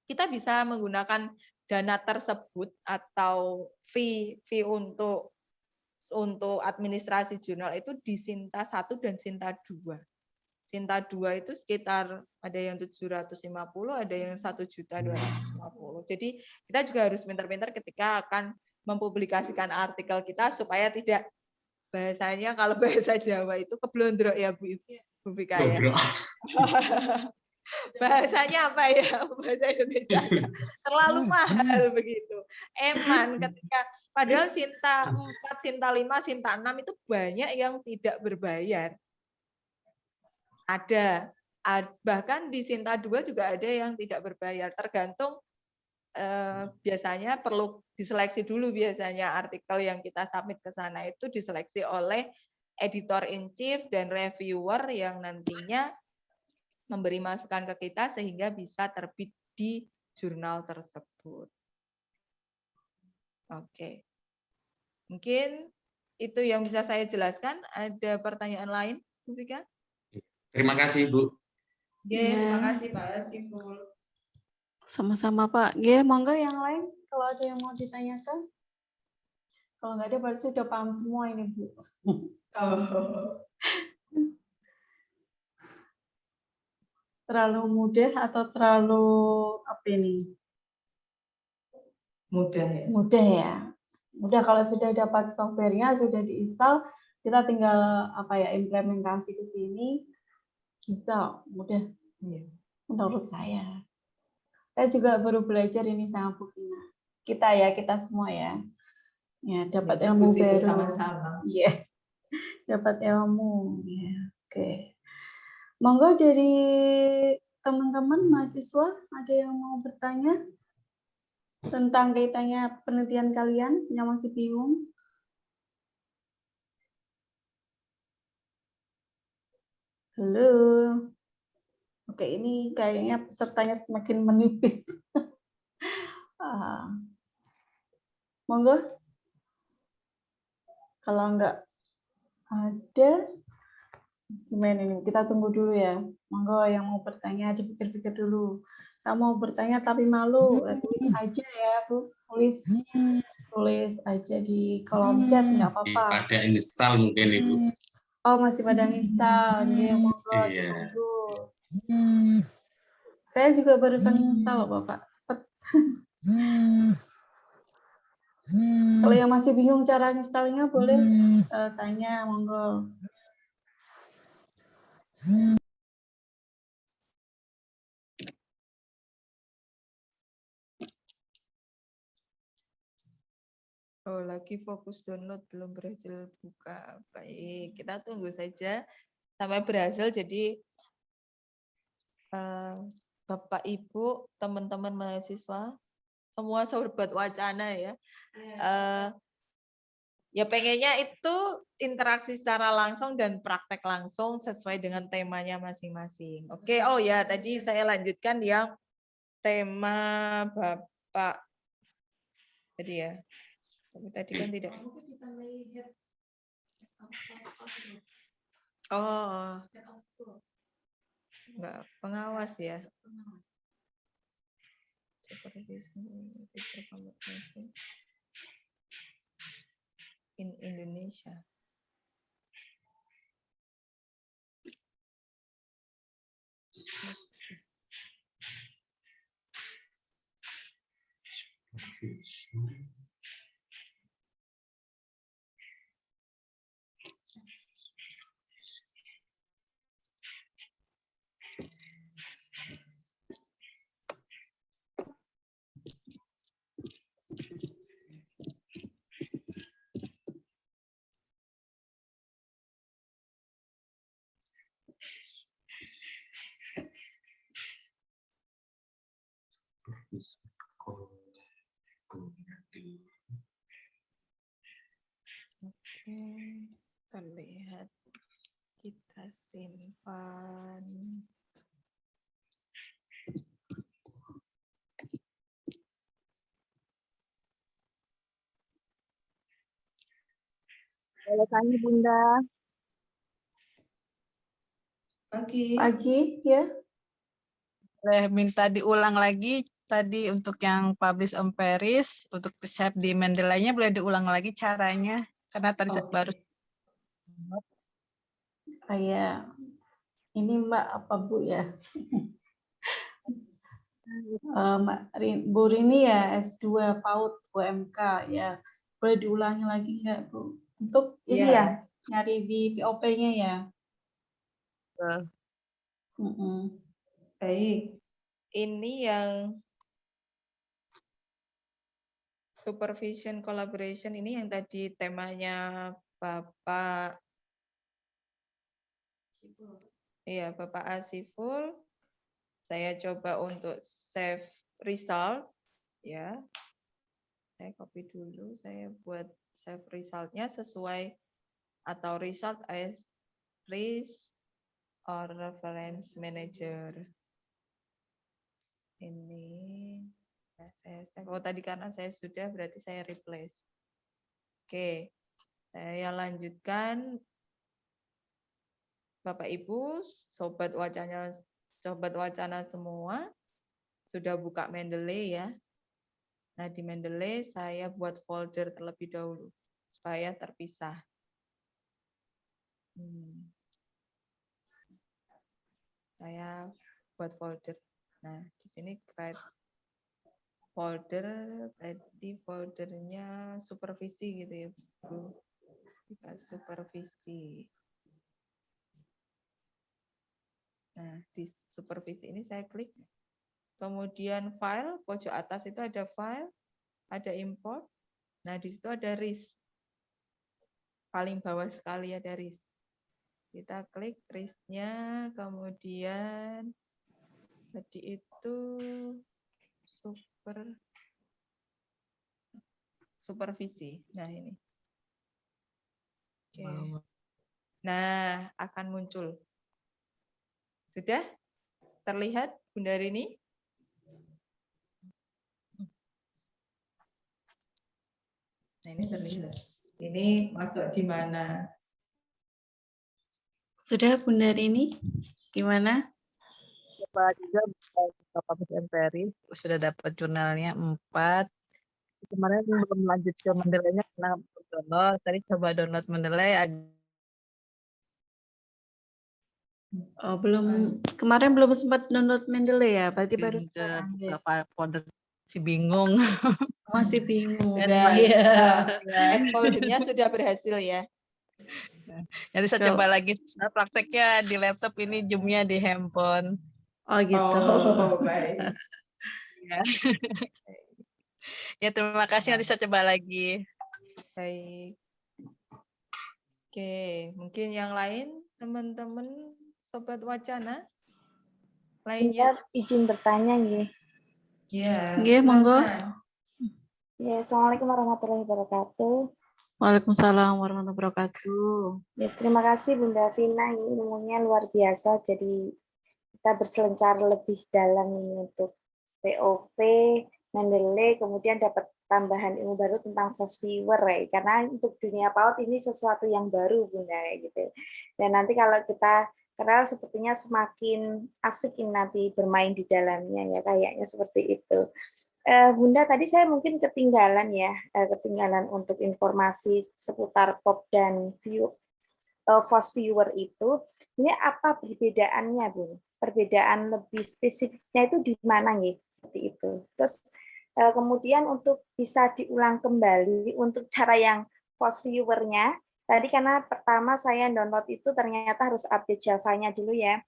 kita bisa menggunakan dana tersebut atau fee untuk administrasi jurnal itu di Sinta 1 dan Sinta 2. Sinta 2 itu sekitar ada yang 750, ada yang 1.250.000. Jadi kita juga harus pintar-pintar ketika akan mempublikasikan artikel kita supaya tidak, bahasanya kalau bahasa Jawa itu keblondrok ya Bu Vika ya. Bahasanya apa ya, bahasa Indonesia terlalu mahal begitu. Eman ketika padahal Sinta 4, Sinta 5, Sinta 6 itu banyak yang tidak berbayar. Ada bahkan di Sinta 2 juga ada yang tidak berbayar, tergantung biasanya perlu diseleksi dulu. Biasanya artikel yang kita submit ke sana itu diseleksi oleh editor in chief dan reviewer yang nantinya memberi masukan ke kita sehingga bisa terbit di jurnal tersebut. Oke. Mungkin itu yang bisa saya jelaskan. Ada pertanyaan lain, Bu Vika? Terima kasih, Bu. Terima kasih Pak Siful. Sama-sama Pak. Monggo yang lain kalau ada yang mau ditanyakan. Kalau nggak ada berarti sudah paham semua ini Bu. Terlalu mudah atau terlalu apa ini? Mudah ya. Mudah ya. Mudah kalau sudah dapat softwarenya, sudah diinstal, kita tinggal implementasi ke sini, bisa mudah. Menurut saya. Saya juga baru belajar ini sama Bu Vina. Kita semua ya. Ya, dapat ilmu baru. Sama-sama. Iya. Dapat ilmu. Ya, oke. Monggo dari teman-teman mahasiswa ada yang mau bertanya? tentang kaitannya penelitian kalian yang masih bingung? Halo. Oke, ini kayaknya pesertanya semakin menipis. Monggo. Kalau enggak ada, gimana ini? Kita tunggu dulu ya. Monggo yang mau bertanya dipikir-pikir dulu. Saya mau bertanya tapi malu. Tulis aja ya, Bu. Tulis aja di kolom chat, nggak apa-apa. Pada install mungkin Ibu. Oh, masih pada install. Iya, monggo Iya. ditunggu. Saya juga barusan install, Bapak. Cepet. Kalau yang masih bingung cara installnya, boleh tanya, monggo. Oh, lagi fokus download, belum berhasil buka. Baik, kita tunggu saja sampai berhasil. Jadi, Bapak, Ibu, teman-teman mahasiswa, semua sobat wacana ya, ya pengennya itu interaksi secara langsung dan praktek langsung sesuai dengan temanya masing-masing. Oke, oh ya, tadi saya lanjutkan yang tema Bapak. Jadi ya, tapi tadi kan tidak. Oh, enggak, pengawas ya. In Indonesia. Oke, terlihat. Kita simpan. Boleh tanya Bunda. Pagi, ya. Boleh minta diulang lagi tadi untuk yang publish empiris, untuk save di Mendeley-nya boleh diulang lagi caranya, karena tadi baru. Kayak ini Mbak apa Bu ya? Bu Rini ya S2 PAUD UMK ya. Boleh diulangi lagi nggak Bu? Untuk ini ya, nyari di POP-nya ya. Baik, ini yang supervision collaboration ini yang tadi temanya Bapak. Iya, Bapak Asiful. Saya coba untuk save result ya. Saya copy dulu, saya buat save resultnya sesuai atau result as list or reference manager. Ini ya, saya save. Oh, tadi karena saya sudah berarti saya replace. Oke, saya lanjutkan. Bapak Ibu, sobat wacana semua sudah buka Mendeley ya. Nah, di Mendeley saya buat folder terlebih dahulu supaya terpisah. Saya buat folder. Nah, di sini create folder, tadi foldernya supervisi gitu ya, Bu. Kita supervisi. Nah, di supervisi ini saya klik. Kemudian file, pojok atas itu ada file, ada import. Nah, di situ ada RIS. Paling bawah sekali ada RIS. Kita klik RIS-nya, kemudian tadi itu super supervisi. Nah, ini. Oke. Nah, akan muncul. Sudah terlihat Bunda Rini? Nah, ini terlihat. Ini masuk di mana? Sudah Bunda Rini? Gimana? Coba juga Publis Emperis sudah dapat jurnalnya 4. Kemarin belum lanjut ke Mendeley-nya karena belum download. Tadi coba download Mendeley. Oh, belum, kemarin belum sempat download Mendeley ya, berarti baru sekarang ya. Buka folder si bingung. Masih bingung. Sudah, Ya. add foldernya sudah berhasil ya. Nanti saya coba lagi prakteknya di laptop, ini zoom-nya di handphone. Oh gitu. Oh, baik. Ya. Ya, terima kasih, nanti saya coba lagi. Baik. Oke, mungkin yang lain teman-teman Sobat Wacana lainnya? Izin bertanya nggih. Ya, Nggih, monggo. Ya, Assalamualaikum warahmatullahi wabarakatuh. Waalaikumsalam warahmatullahi wabarakatuh. Ya, terima kasih Bunda Vina, ini ilmunya luar biasa. Jadi kita berselencar lebih dalam ini untuk POP, Mendeley, kemudian dapat tambahan ilmu baru tentang fast viewer ya. Karena untuk dunia PAUD ini sesuatu yang baru Bunda gitu. Dan nanti kalau kita kenal sepertinya semakin asik ini nanti bermain di dalamnya ya, kayaknya seperti itu. Bunda, tadi saya mungkin ketinggalan ya, ketinggalan untuk informasi seputar POP dan fast viewer itu. Ini apa perbedaannya, Bu? Perbedaan lebih spesifiknya itu di mana nih? Seperti itu. Terus kemudian untuk bisa diulang kembali untuk cara yang fast viewer-nya, tadi karena pertama saya download itu ternyata harus update Java-nya dulu ya.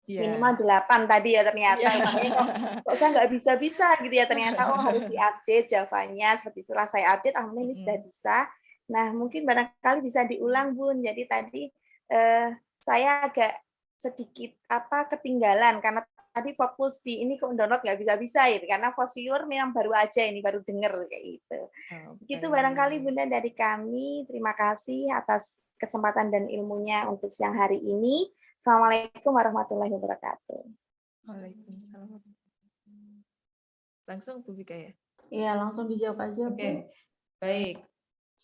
Minimal 8 tadi ya ternyata. Makanya kok saya nggak bisa-bisa gitu ya, ternyata harus diupdate Java-nya. Seperti setelah saya update, alhamdulillah ini sudah bisa. Nah, mungkin barangkali bisa diulang, Bun. Jadi tadi saya agak sedikit ketinggalan karena tadi fokus di ini kok download nggak bisa-bisa ya, karena fast viewer memang baru aja ini, baru denger kayak gitu. Gitu barangkali Bunda dari kami. Terima kasih atas kesempatan dan ilmunya untuk siang hari ini. Assalamualaikum warahmatullahi wabarakatuh. Waalaikumsalam. Langsung Bu Vika ya? Iya, langsung dijawab aja, Bu. Oke. Baik.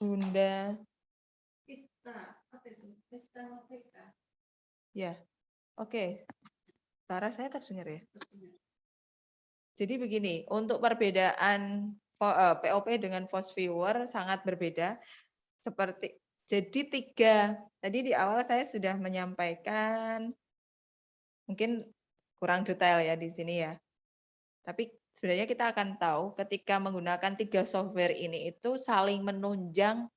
Bunda Pista, apa itu? Pista Merdeka. Ya. Oke. Suara saya terdengar ya? Jadi begini, untuk perbedaan POP dengan fast viewer sangat berbeda. Jadi 3, tadi di awal saya sudah menyampaikan, mungkin kurang detail ya di sini ya. Tapi sebenarnya kita akan tahu ketika menggunakan 3 software ini itu saling menunjang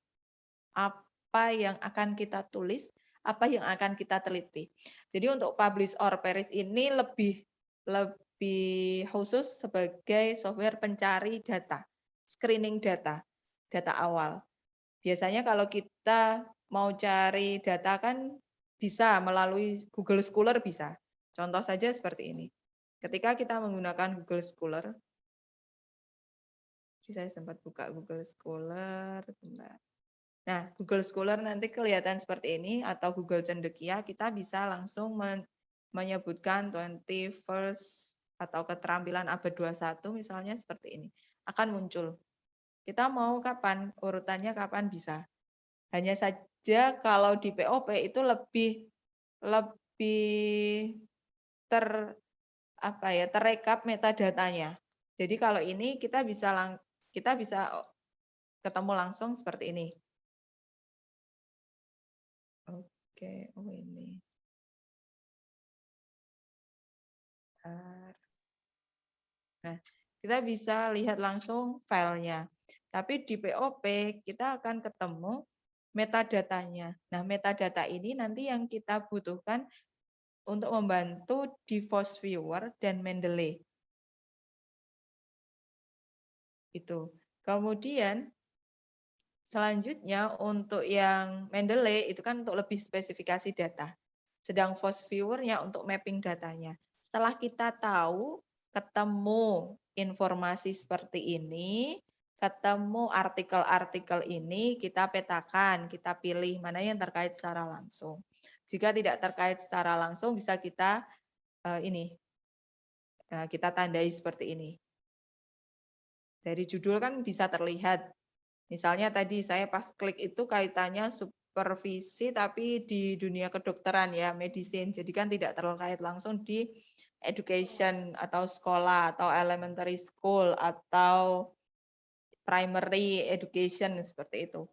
apa yang akan kita tulis, apa yang akan kita teliti. Jadi untuk Publish or Perish ini lebih khusus sebagai software pencari data, screening data awal. Biasanya kalau kita mau cari data kan bisa melalui Google Scholar bisa. Contoh saja seperti ini. Ketika kita menggunakan Google Scholar, saya sempat buka Google Scholar. Nah, Google Scholar nanti kelihatan seperti ini, atau Google Cendekia, kita bisa langsung menyebutkan 21st atau keterampilan abad 21 misalnya seperti ini. Akan muncul. Kita mau kapan, urutannya kapan bisa. Hanya saja kalau di POP itu lebih terekap metadatanya. Jadi kalau ini kita bisa ketemu langsung seperti ini. Oke, oh ini. Nah, kita bisa lihat langsung filenya. Tapi di POP kita akan ketemu metadatanya. Nah, metadata ini nanti yang kita butuhkan untuk membantu di fast viewer dan Mendeley. Itu. Kemudian selanjutnya untuk yang Mendeley itu kan untuk lebih spesifikasi data. Sedang fast viewer-nya untuk mapping datanya. Setelah kita tahu, ketemu informasi seperti ini, ketemu artikel-artikel ini, kita petakan, kita pilih mana yang terkait secara langsung. Jika tidak terkait secara langsung, bisa kita kita tandai seperti ini. Dari judul kan bisa terlihat. Misalnya tadi saya pas klik itu kaitannya supervisi tapi di dunia kedokteran ya, medicine. Jadi kan tidak terkait langsung di education atau sekolah atau elementary school atau primary education seperti itu.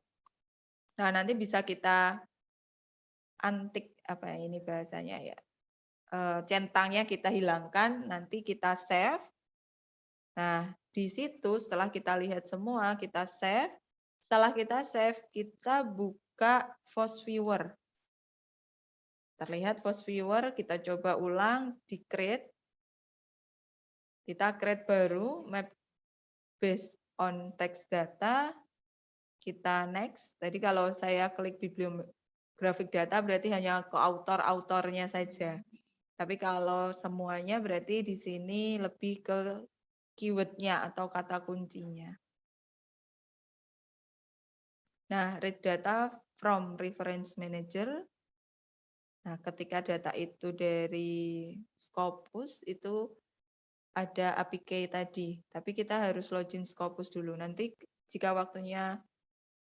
Nah, nanti bisa kita antik apa ini bahasanya ya. Centangnya kita hilangkan, nanti kita save. Nah, di situ setelah kita lihat semua, kita save. Setelah kita save, kita buka Force Viewer. Terlihat Force Viewer, kita coba ulang, di create. Kita create baru, map based on text data. Kita next. Jadi kalau saya klik bibliographic data, berarti hanya ke autor-autornya saja. Tapi kalau semuanya berarti di sini lebih ke keyword-nya atau kata kuncinya. Nah, read data from reference manager. Nah, ketika data itu dari Scopus itu ada API tadi, tapi kita harus login Scopus dulu. Nanti jika waktunya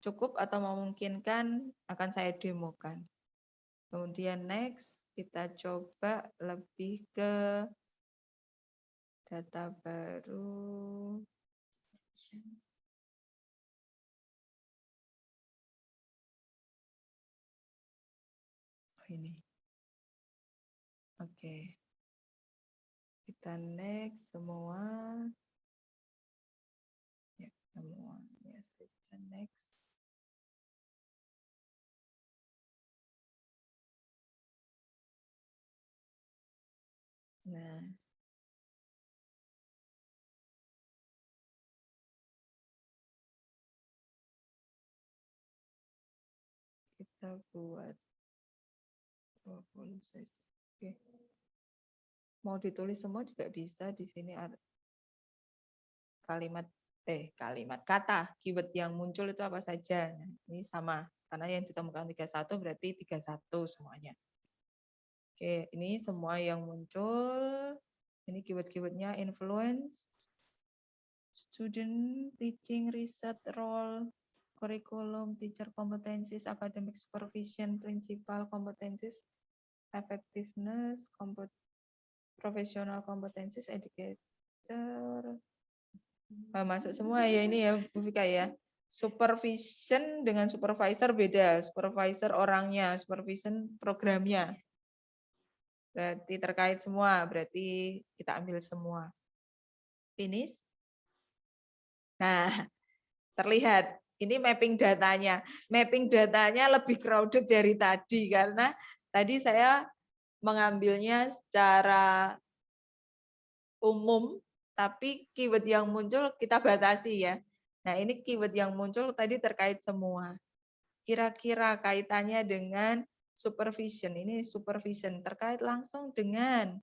cukup atau memungkinkan akan saya demokan. Kemudian next, kita coba lebih ke data baru. Ini. Oke. Kita next semua. Ya, semua. Ya, kita next. Nah. Kita buat 20 saja. Oke. Mau ditulis semua juga bisa. Di sini ada kalimat kata keyword yang muncul itu apa saja. Nah, ini sama karena yang ditemukan 31 berarti 31 semuanya. Oke, ini semua yang muncul. Ini keyword-keywordnya influence, student, teaching, research, role, curriculum, teacher competencies, academic supervision, principal competencies, effectiveness, professional competencies, educator. Nah, masuk semua ya ini ya Bu Vika ya. Supervision dengan supervisor beda. Supervisor orangnya, supervision programnya. Berarti terkait semua, berarti kita ambil semua. Finish. Nah, terlihat ini mapping datanya. Mapping datanya lebih crowded dari tadi karena tadi saya mengambilnya secara umum, tapi keyword yang muncul kita batasi ya. Nah, ini keyword yang muncul tadi terkait semua. Kira-kira kaitannya dengan supervision. Ini supervision terkait langsung dengan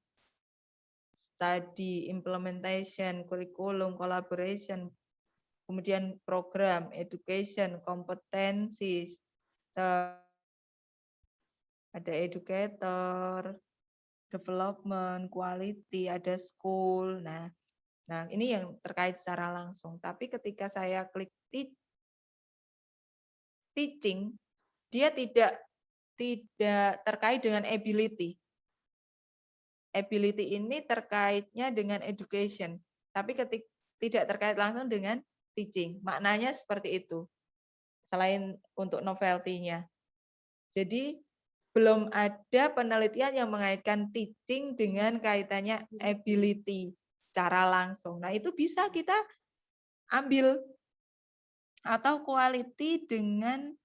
study, implementation, curriculum, collaboration, kemudian program, education, kompetensi, ada educator, development, quality, ada school. Nah, ini yang terkait secara langsung. Tapi ketika saya klik teaching, dia tidak terkait dengan ability. Ability ini terkaitnya dengan education, tapi tidak terkait langsung dengan teaching. Maknanya seperti itu. Selain untuk novelty-nya. Jadi belum ada penelitian yang mengaitkan teaching dengan kaitannya ability secara langsung. Nah, itu bisa kita ambil. Atau quality dengan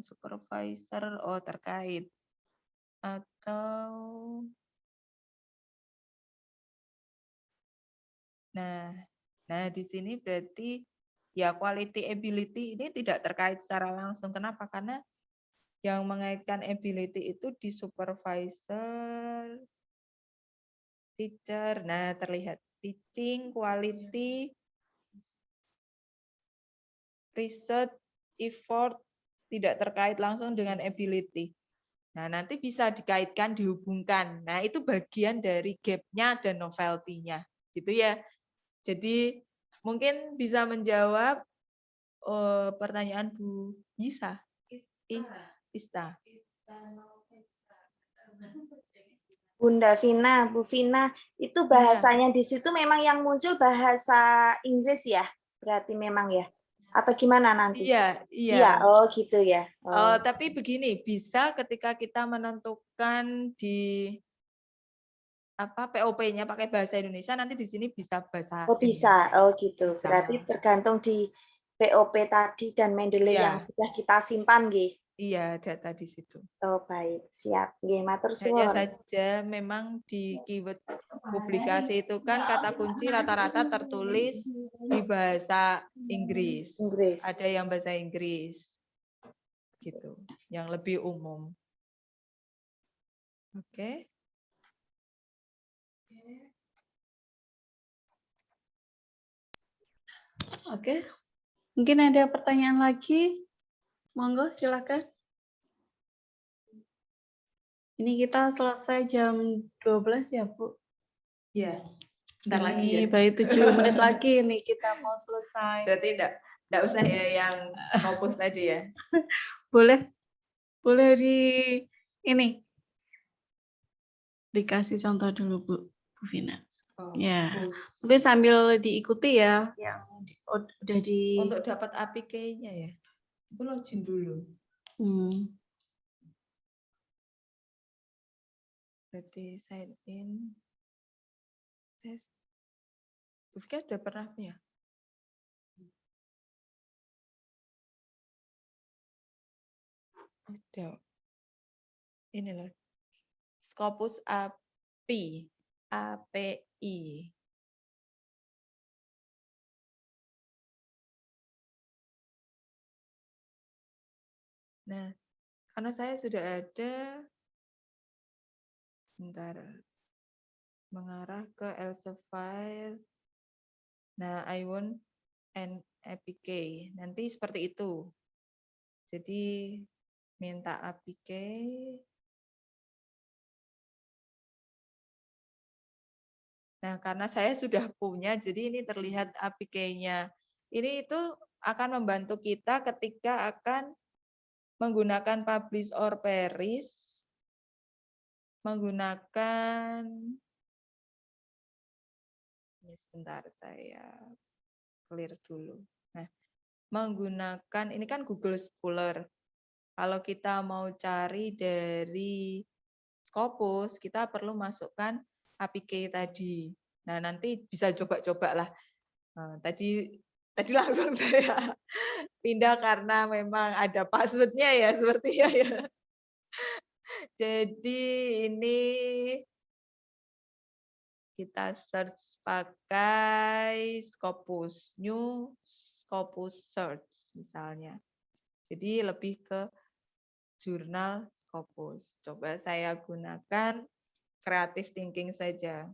supervisor, terkait. Atau nah di sini berarti ya quality ability ini tidak terkait secara langsung. Kenapa? Karena yang mengaitkan ability itu di supervisor, teacher. Nah, terlihat teaching, quality, research effort tidak terkait langsung dengan ability. Nah, nanti bisa dikaitkan, dihubungkan. Nah, itu bagian dari gap-nya dan novelty-nya. Gitu ya. Jadi, mungkin bisa menjawab pertanyaan Bu Yisa. Ista. Bunda Vina, Bu Vina, itu bahasanya di situ memang yang muncul bahasa Inggris ya? Berarti memang ya? Atau gimana nanti? Iya. Iya, oh gitu ya. Oh. Tapi begini, bisa ketika kita menentukan di POP-nya pakai bahasa Indonesia, nanti di sini bisa bahasa Oh bisa, oh gitu. Bisa. Berarti tergantung di POP tadi dan Mendeley yang sudah kita simpan, nggih. Iya, data di situ. Oh baik, siap. Nggih, matur Hanya suwun. saja memang di keyword publikasi itu kan kata kunci rata-rata tertulis di bahasa Inggris. Ada yang bahasa Inggris. Gitu, yang lebih umum. Oke. Oke. Mungkin ada pertanyaan lagi? Monggo, silakan. Ini kita selesai jam 12 ya, Bu? Iya. Bentar lagi ya. Baru 7 menit lagi nih kita mau selesai. Berarti enggak usah ya yang Scopus tadi ya. Boleh dikasih contoh dulu Bu Vina. Ya, mungkin sambil diikuti ya yang udah di. Untuk dapat APK-nya ya, itu login dulu. Berarti sign in, tes. Bufka udah pernah punya? Ada. Ini loh. Scopus API. API. Nah, karena saya sudah ada, bentar, mengarah ke Elsevier. Nah, I want an APK. Nanti seperti itu. Jadi, minta APK. Nah, karena saya sudah punya, jadi ini terlihat APK-nya. Ini itu akan membantu kita ketika akan menggunakan publish or perish, menggunakan, sebentar saya clear dulu. Nah, menggunakan, ini kan Google Scholar. Kalau kita mau cari dari Scopus, kita perlu masukkan APK tadi. Nah, nanti bisa coba-coba lah. Nah, tadi langsung saya pindah karena memang ada password-nya ya, sepertinya ya. Jadi ini kita search pakai Scopus, new Scopus search misalnya. Jadi lebih ke jurnal Scopus. Coba saya gunakan creative thinking saja.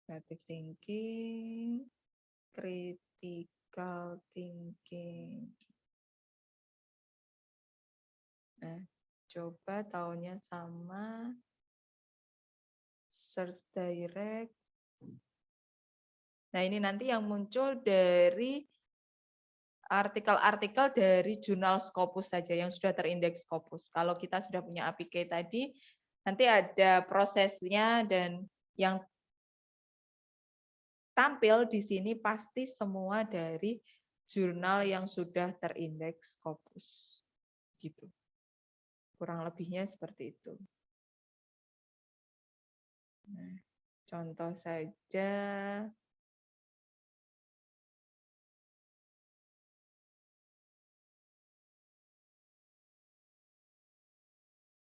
Creative thinking, critical thinking. Nah, coba tahunnya sama, search direct. Nah, ini nanti yang muncul dari artikel-artikel dari jurnal Scopus saja yang sudah terindeks Scopus. Kalau kita sudah punya APK tadi, nanti ada prosesnya dan yang tampil di sini pasti semua dari jurnal yang sudah terindeks Scopus. Gitu. Kurang lebihnya seperti itu. Nah, contoh saja.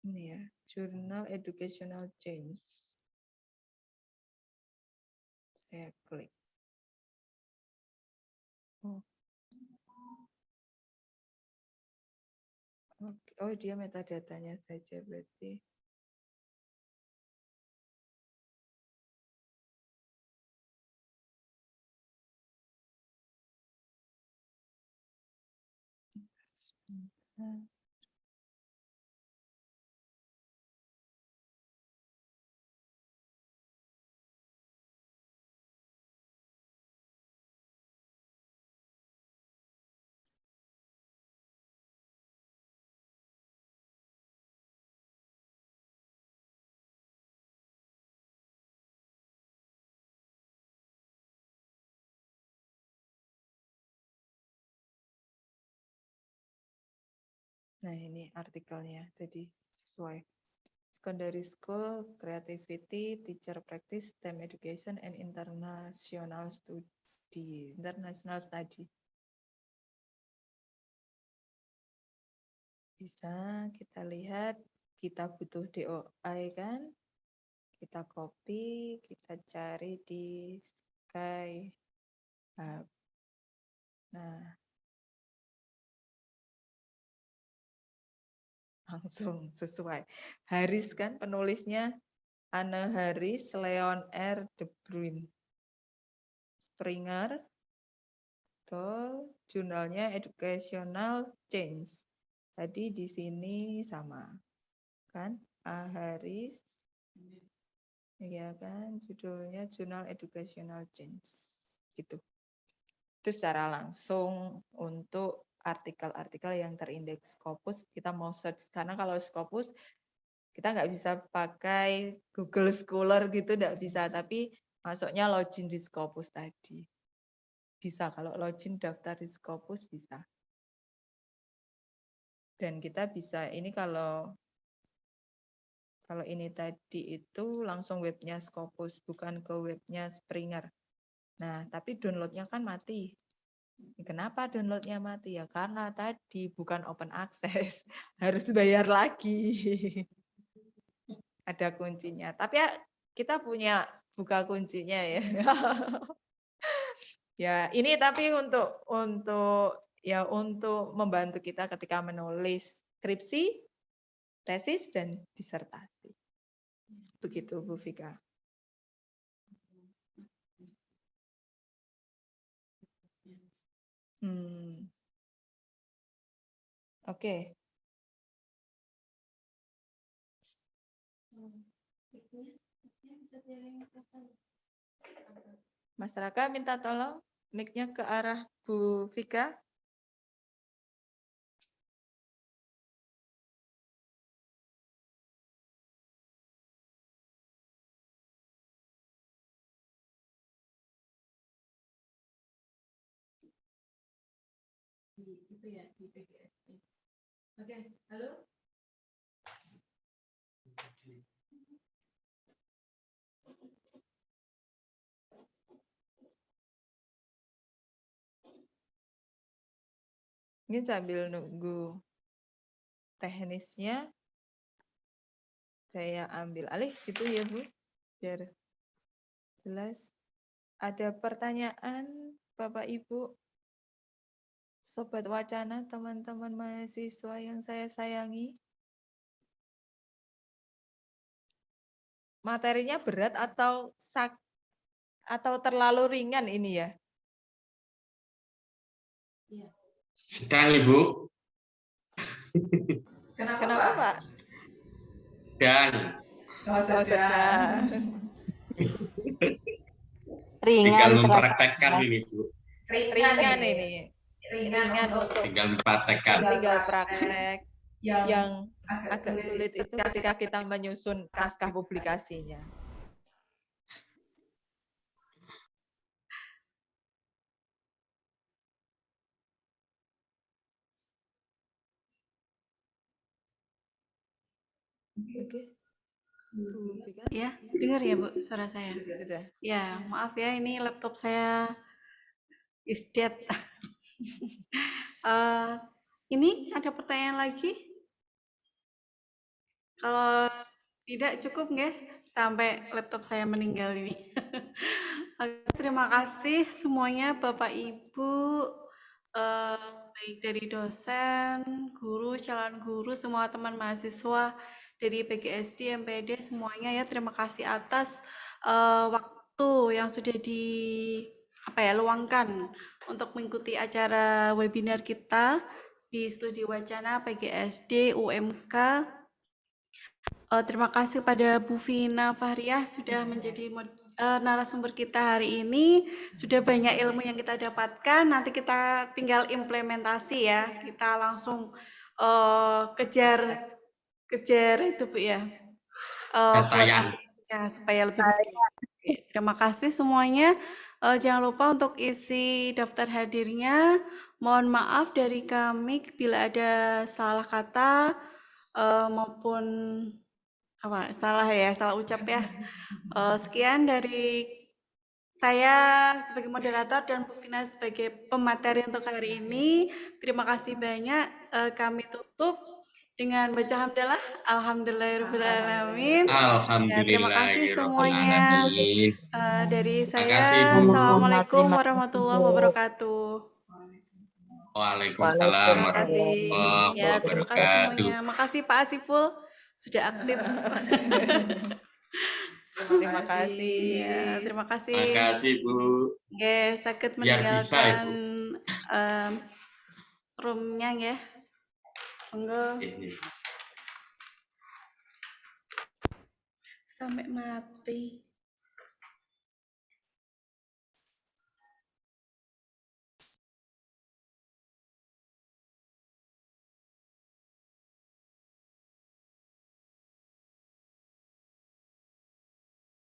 Ini ya, Journal Educational Change. Saya klik. Oh, dia metadatanya saja berarti. Nah, ini artikelnya, jadi sesuai. Secondary School, Creativity, Teacher Practice, STEM Education, and International Study. International Study. Bisa kita lihat, kita butuh DOI kan? Kita copy, kita cari di Skyhub. Nah, langsung sesuai. Haris kan penulisnya Anne Haris, Leon R. De Bruin. Springer, betul. Jurnalnya Educational Change. Tadi di sini sama, kan? A. Haris, ya kan? Judulnya Jurnal Educational Change, gitu. Itu secara langsung untuk artikel-artikel yang terindeks Scopus, kita mau search. Karena kalau Scopus, kita nggak bisa pakai Google Scholar gitu, nggak bisa. Tapi masuknya login di Scopus tadi. Bisa, kalau login daftar di Scopus bisa. Dan kita bisa, ini kalau ini tadi itu langsung webnya Scopus, bukan ke webnya Springer. Nah, tapi downloadnya kan mati. Kenapa downloadnya mati? Ya karena tadi bukan open access, harus bayar lagi. Ada kuncinya. Tapi ya kita punya buka kuncinya ya. Ya, ini tapi untuk membantu kita ketika menulis skripsi, tesis dan disertasi. Begitu Bu Vika. Oke. Mas Raka minta tolong mic-nya ke arah Bu Vika. Itu ya di PGSD. Oke, halo. Ini sambil nunggu teknisnya, saya ambil alih gitu ya Bu, biar jelas. Ada pertanyaan Bapak Ibu, Sobat Wacana, teman-teman mahasiswa yang saya sayangi? Materinya berat atau terlalu ringan ini ya? Sedang, Ibu. Kenapa Pak? Dan sedang. tinggal mempraktekkan ini, Bu. Ringan ini. Ringan untuk Tinggal mempraktekkan. tinggal praktek. Yang agak sulit itu ketika kita menyusun naskah publikasinya. Oke. Ya, dengar ya Bu suara saya. Sudah. Ya, maaf ya ini laptop saya is dead. Ini ada pertanyaan lagi? Kalau tidak cukup nggak sampai laptop saya meninggal ini. Terima kasih semuanya Bapak Ibu, baik dari dosen, guru, calon guru, semua teman mahasiswa dari PGSD, MPD semuanya ya. Terima kasih atas waktu yang sudah luangkan untuk mengikuti acara webinar kita di Studi Wacana PGSD UMK. Terima kasih pada Bu Vina Fahriah sudah menjadi narasumber kita hari ini. Sudah banyak ilmu yang kita dapatkan. Nanti kita tinggal implementasi ya. Kita langsung kejar itu Bu ya. Ya, supaya lebih baik. Terima kasih semuanya. Jangan lupa untuk isi daftar hadirnya. Mohon maaf dari kami bila ada salah kata maupun salah ucap ya. Sekian dari saya sebagai moderator dan Bu Vina sebagai pemateri untuk hari ini. Terima kasih banyak. Kami tutup dengan baca hamdalah. Alhamdulillahirrahmanirrahim. Ya, terima kasih semuanya. Dari saya, Assalamualaikum warahmatullahi wabarakatuh. Waalaikumsalam warahmatullahi Ya, terima kasih wabarakatuh. semuanya. Makasih Pak Asiful sudah aktif. Terima kasih. Ya, terima kasih. Terima kasih Bu. Oke, sakit Biar bisa meninggalkan Ibu. roomnya ya. Monggo. Ini. Sampai mati.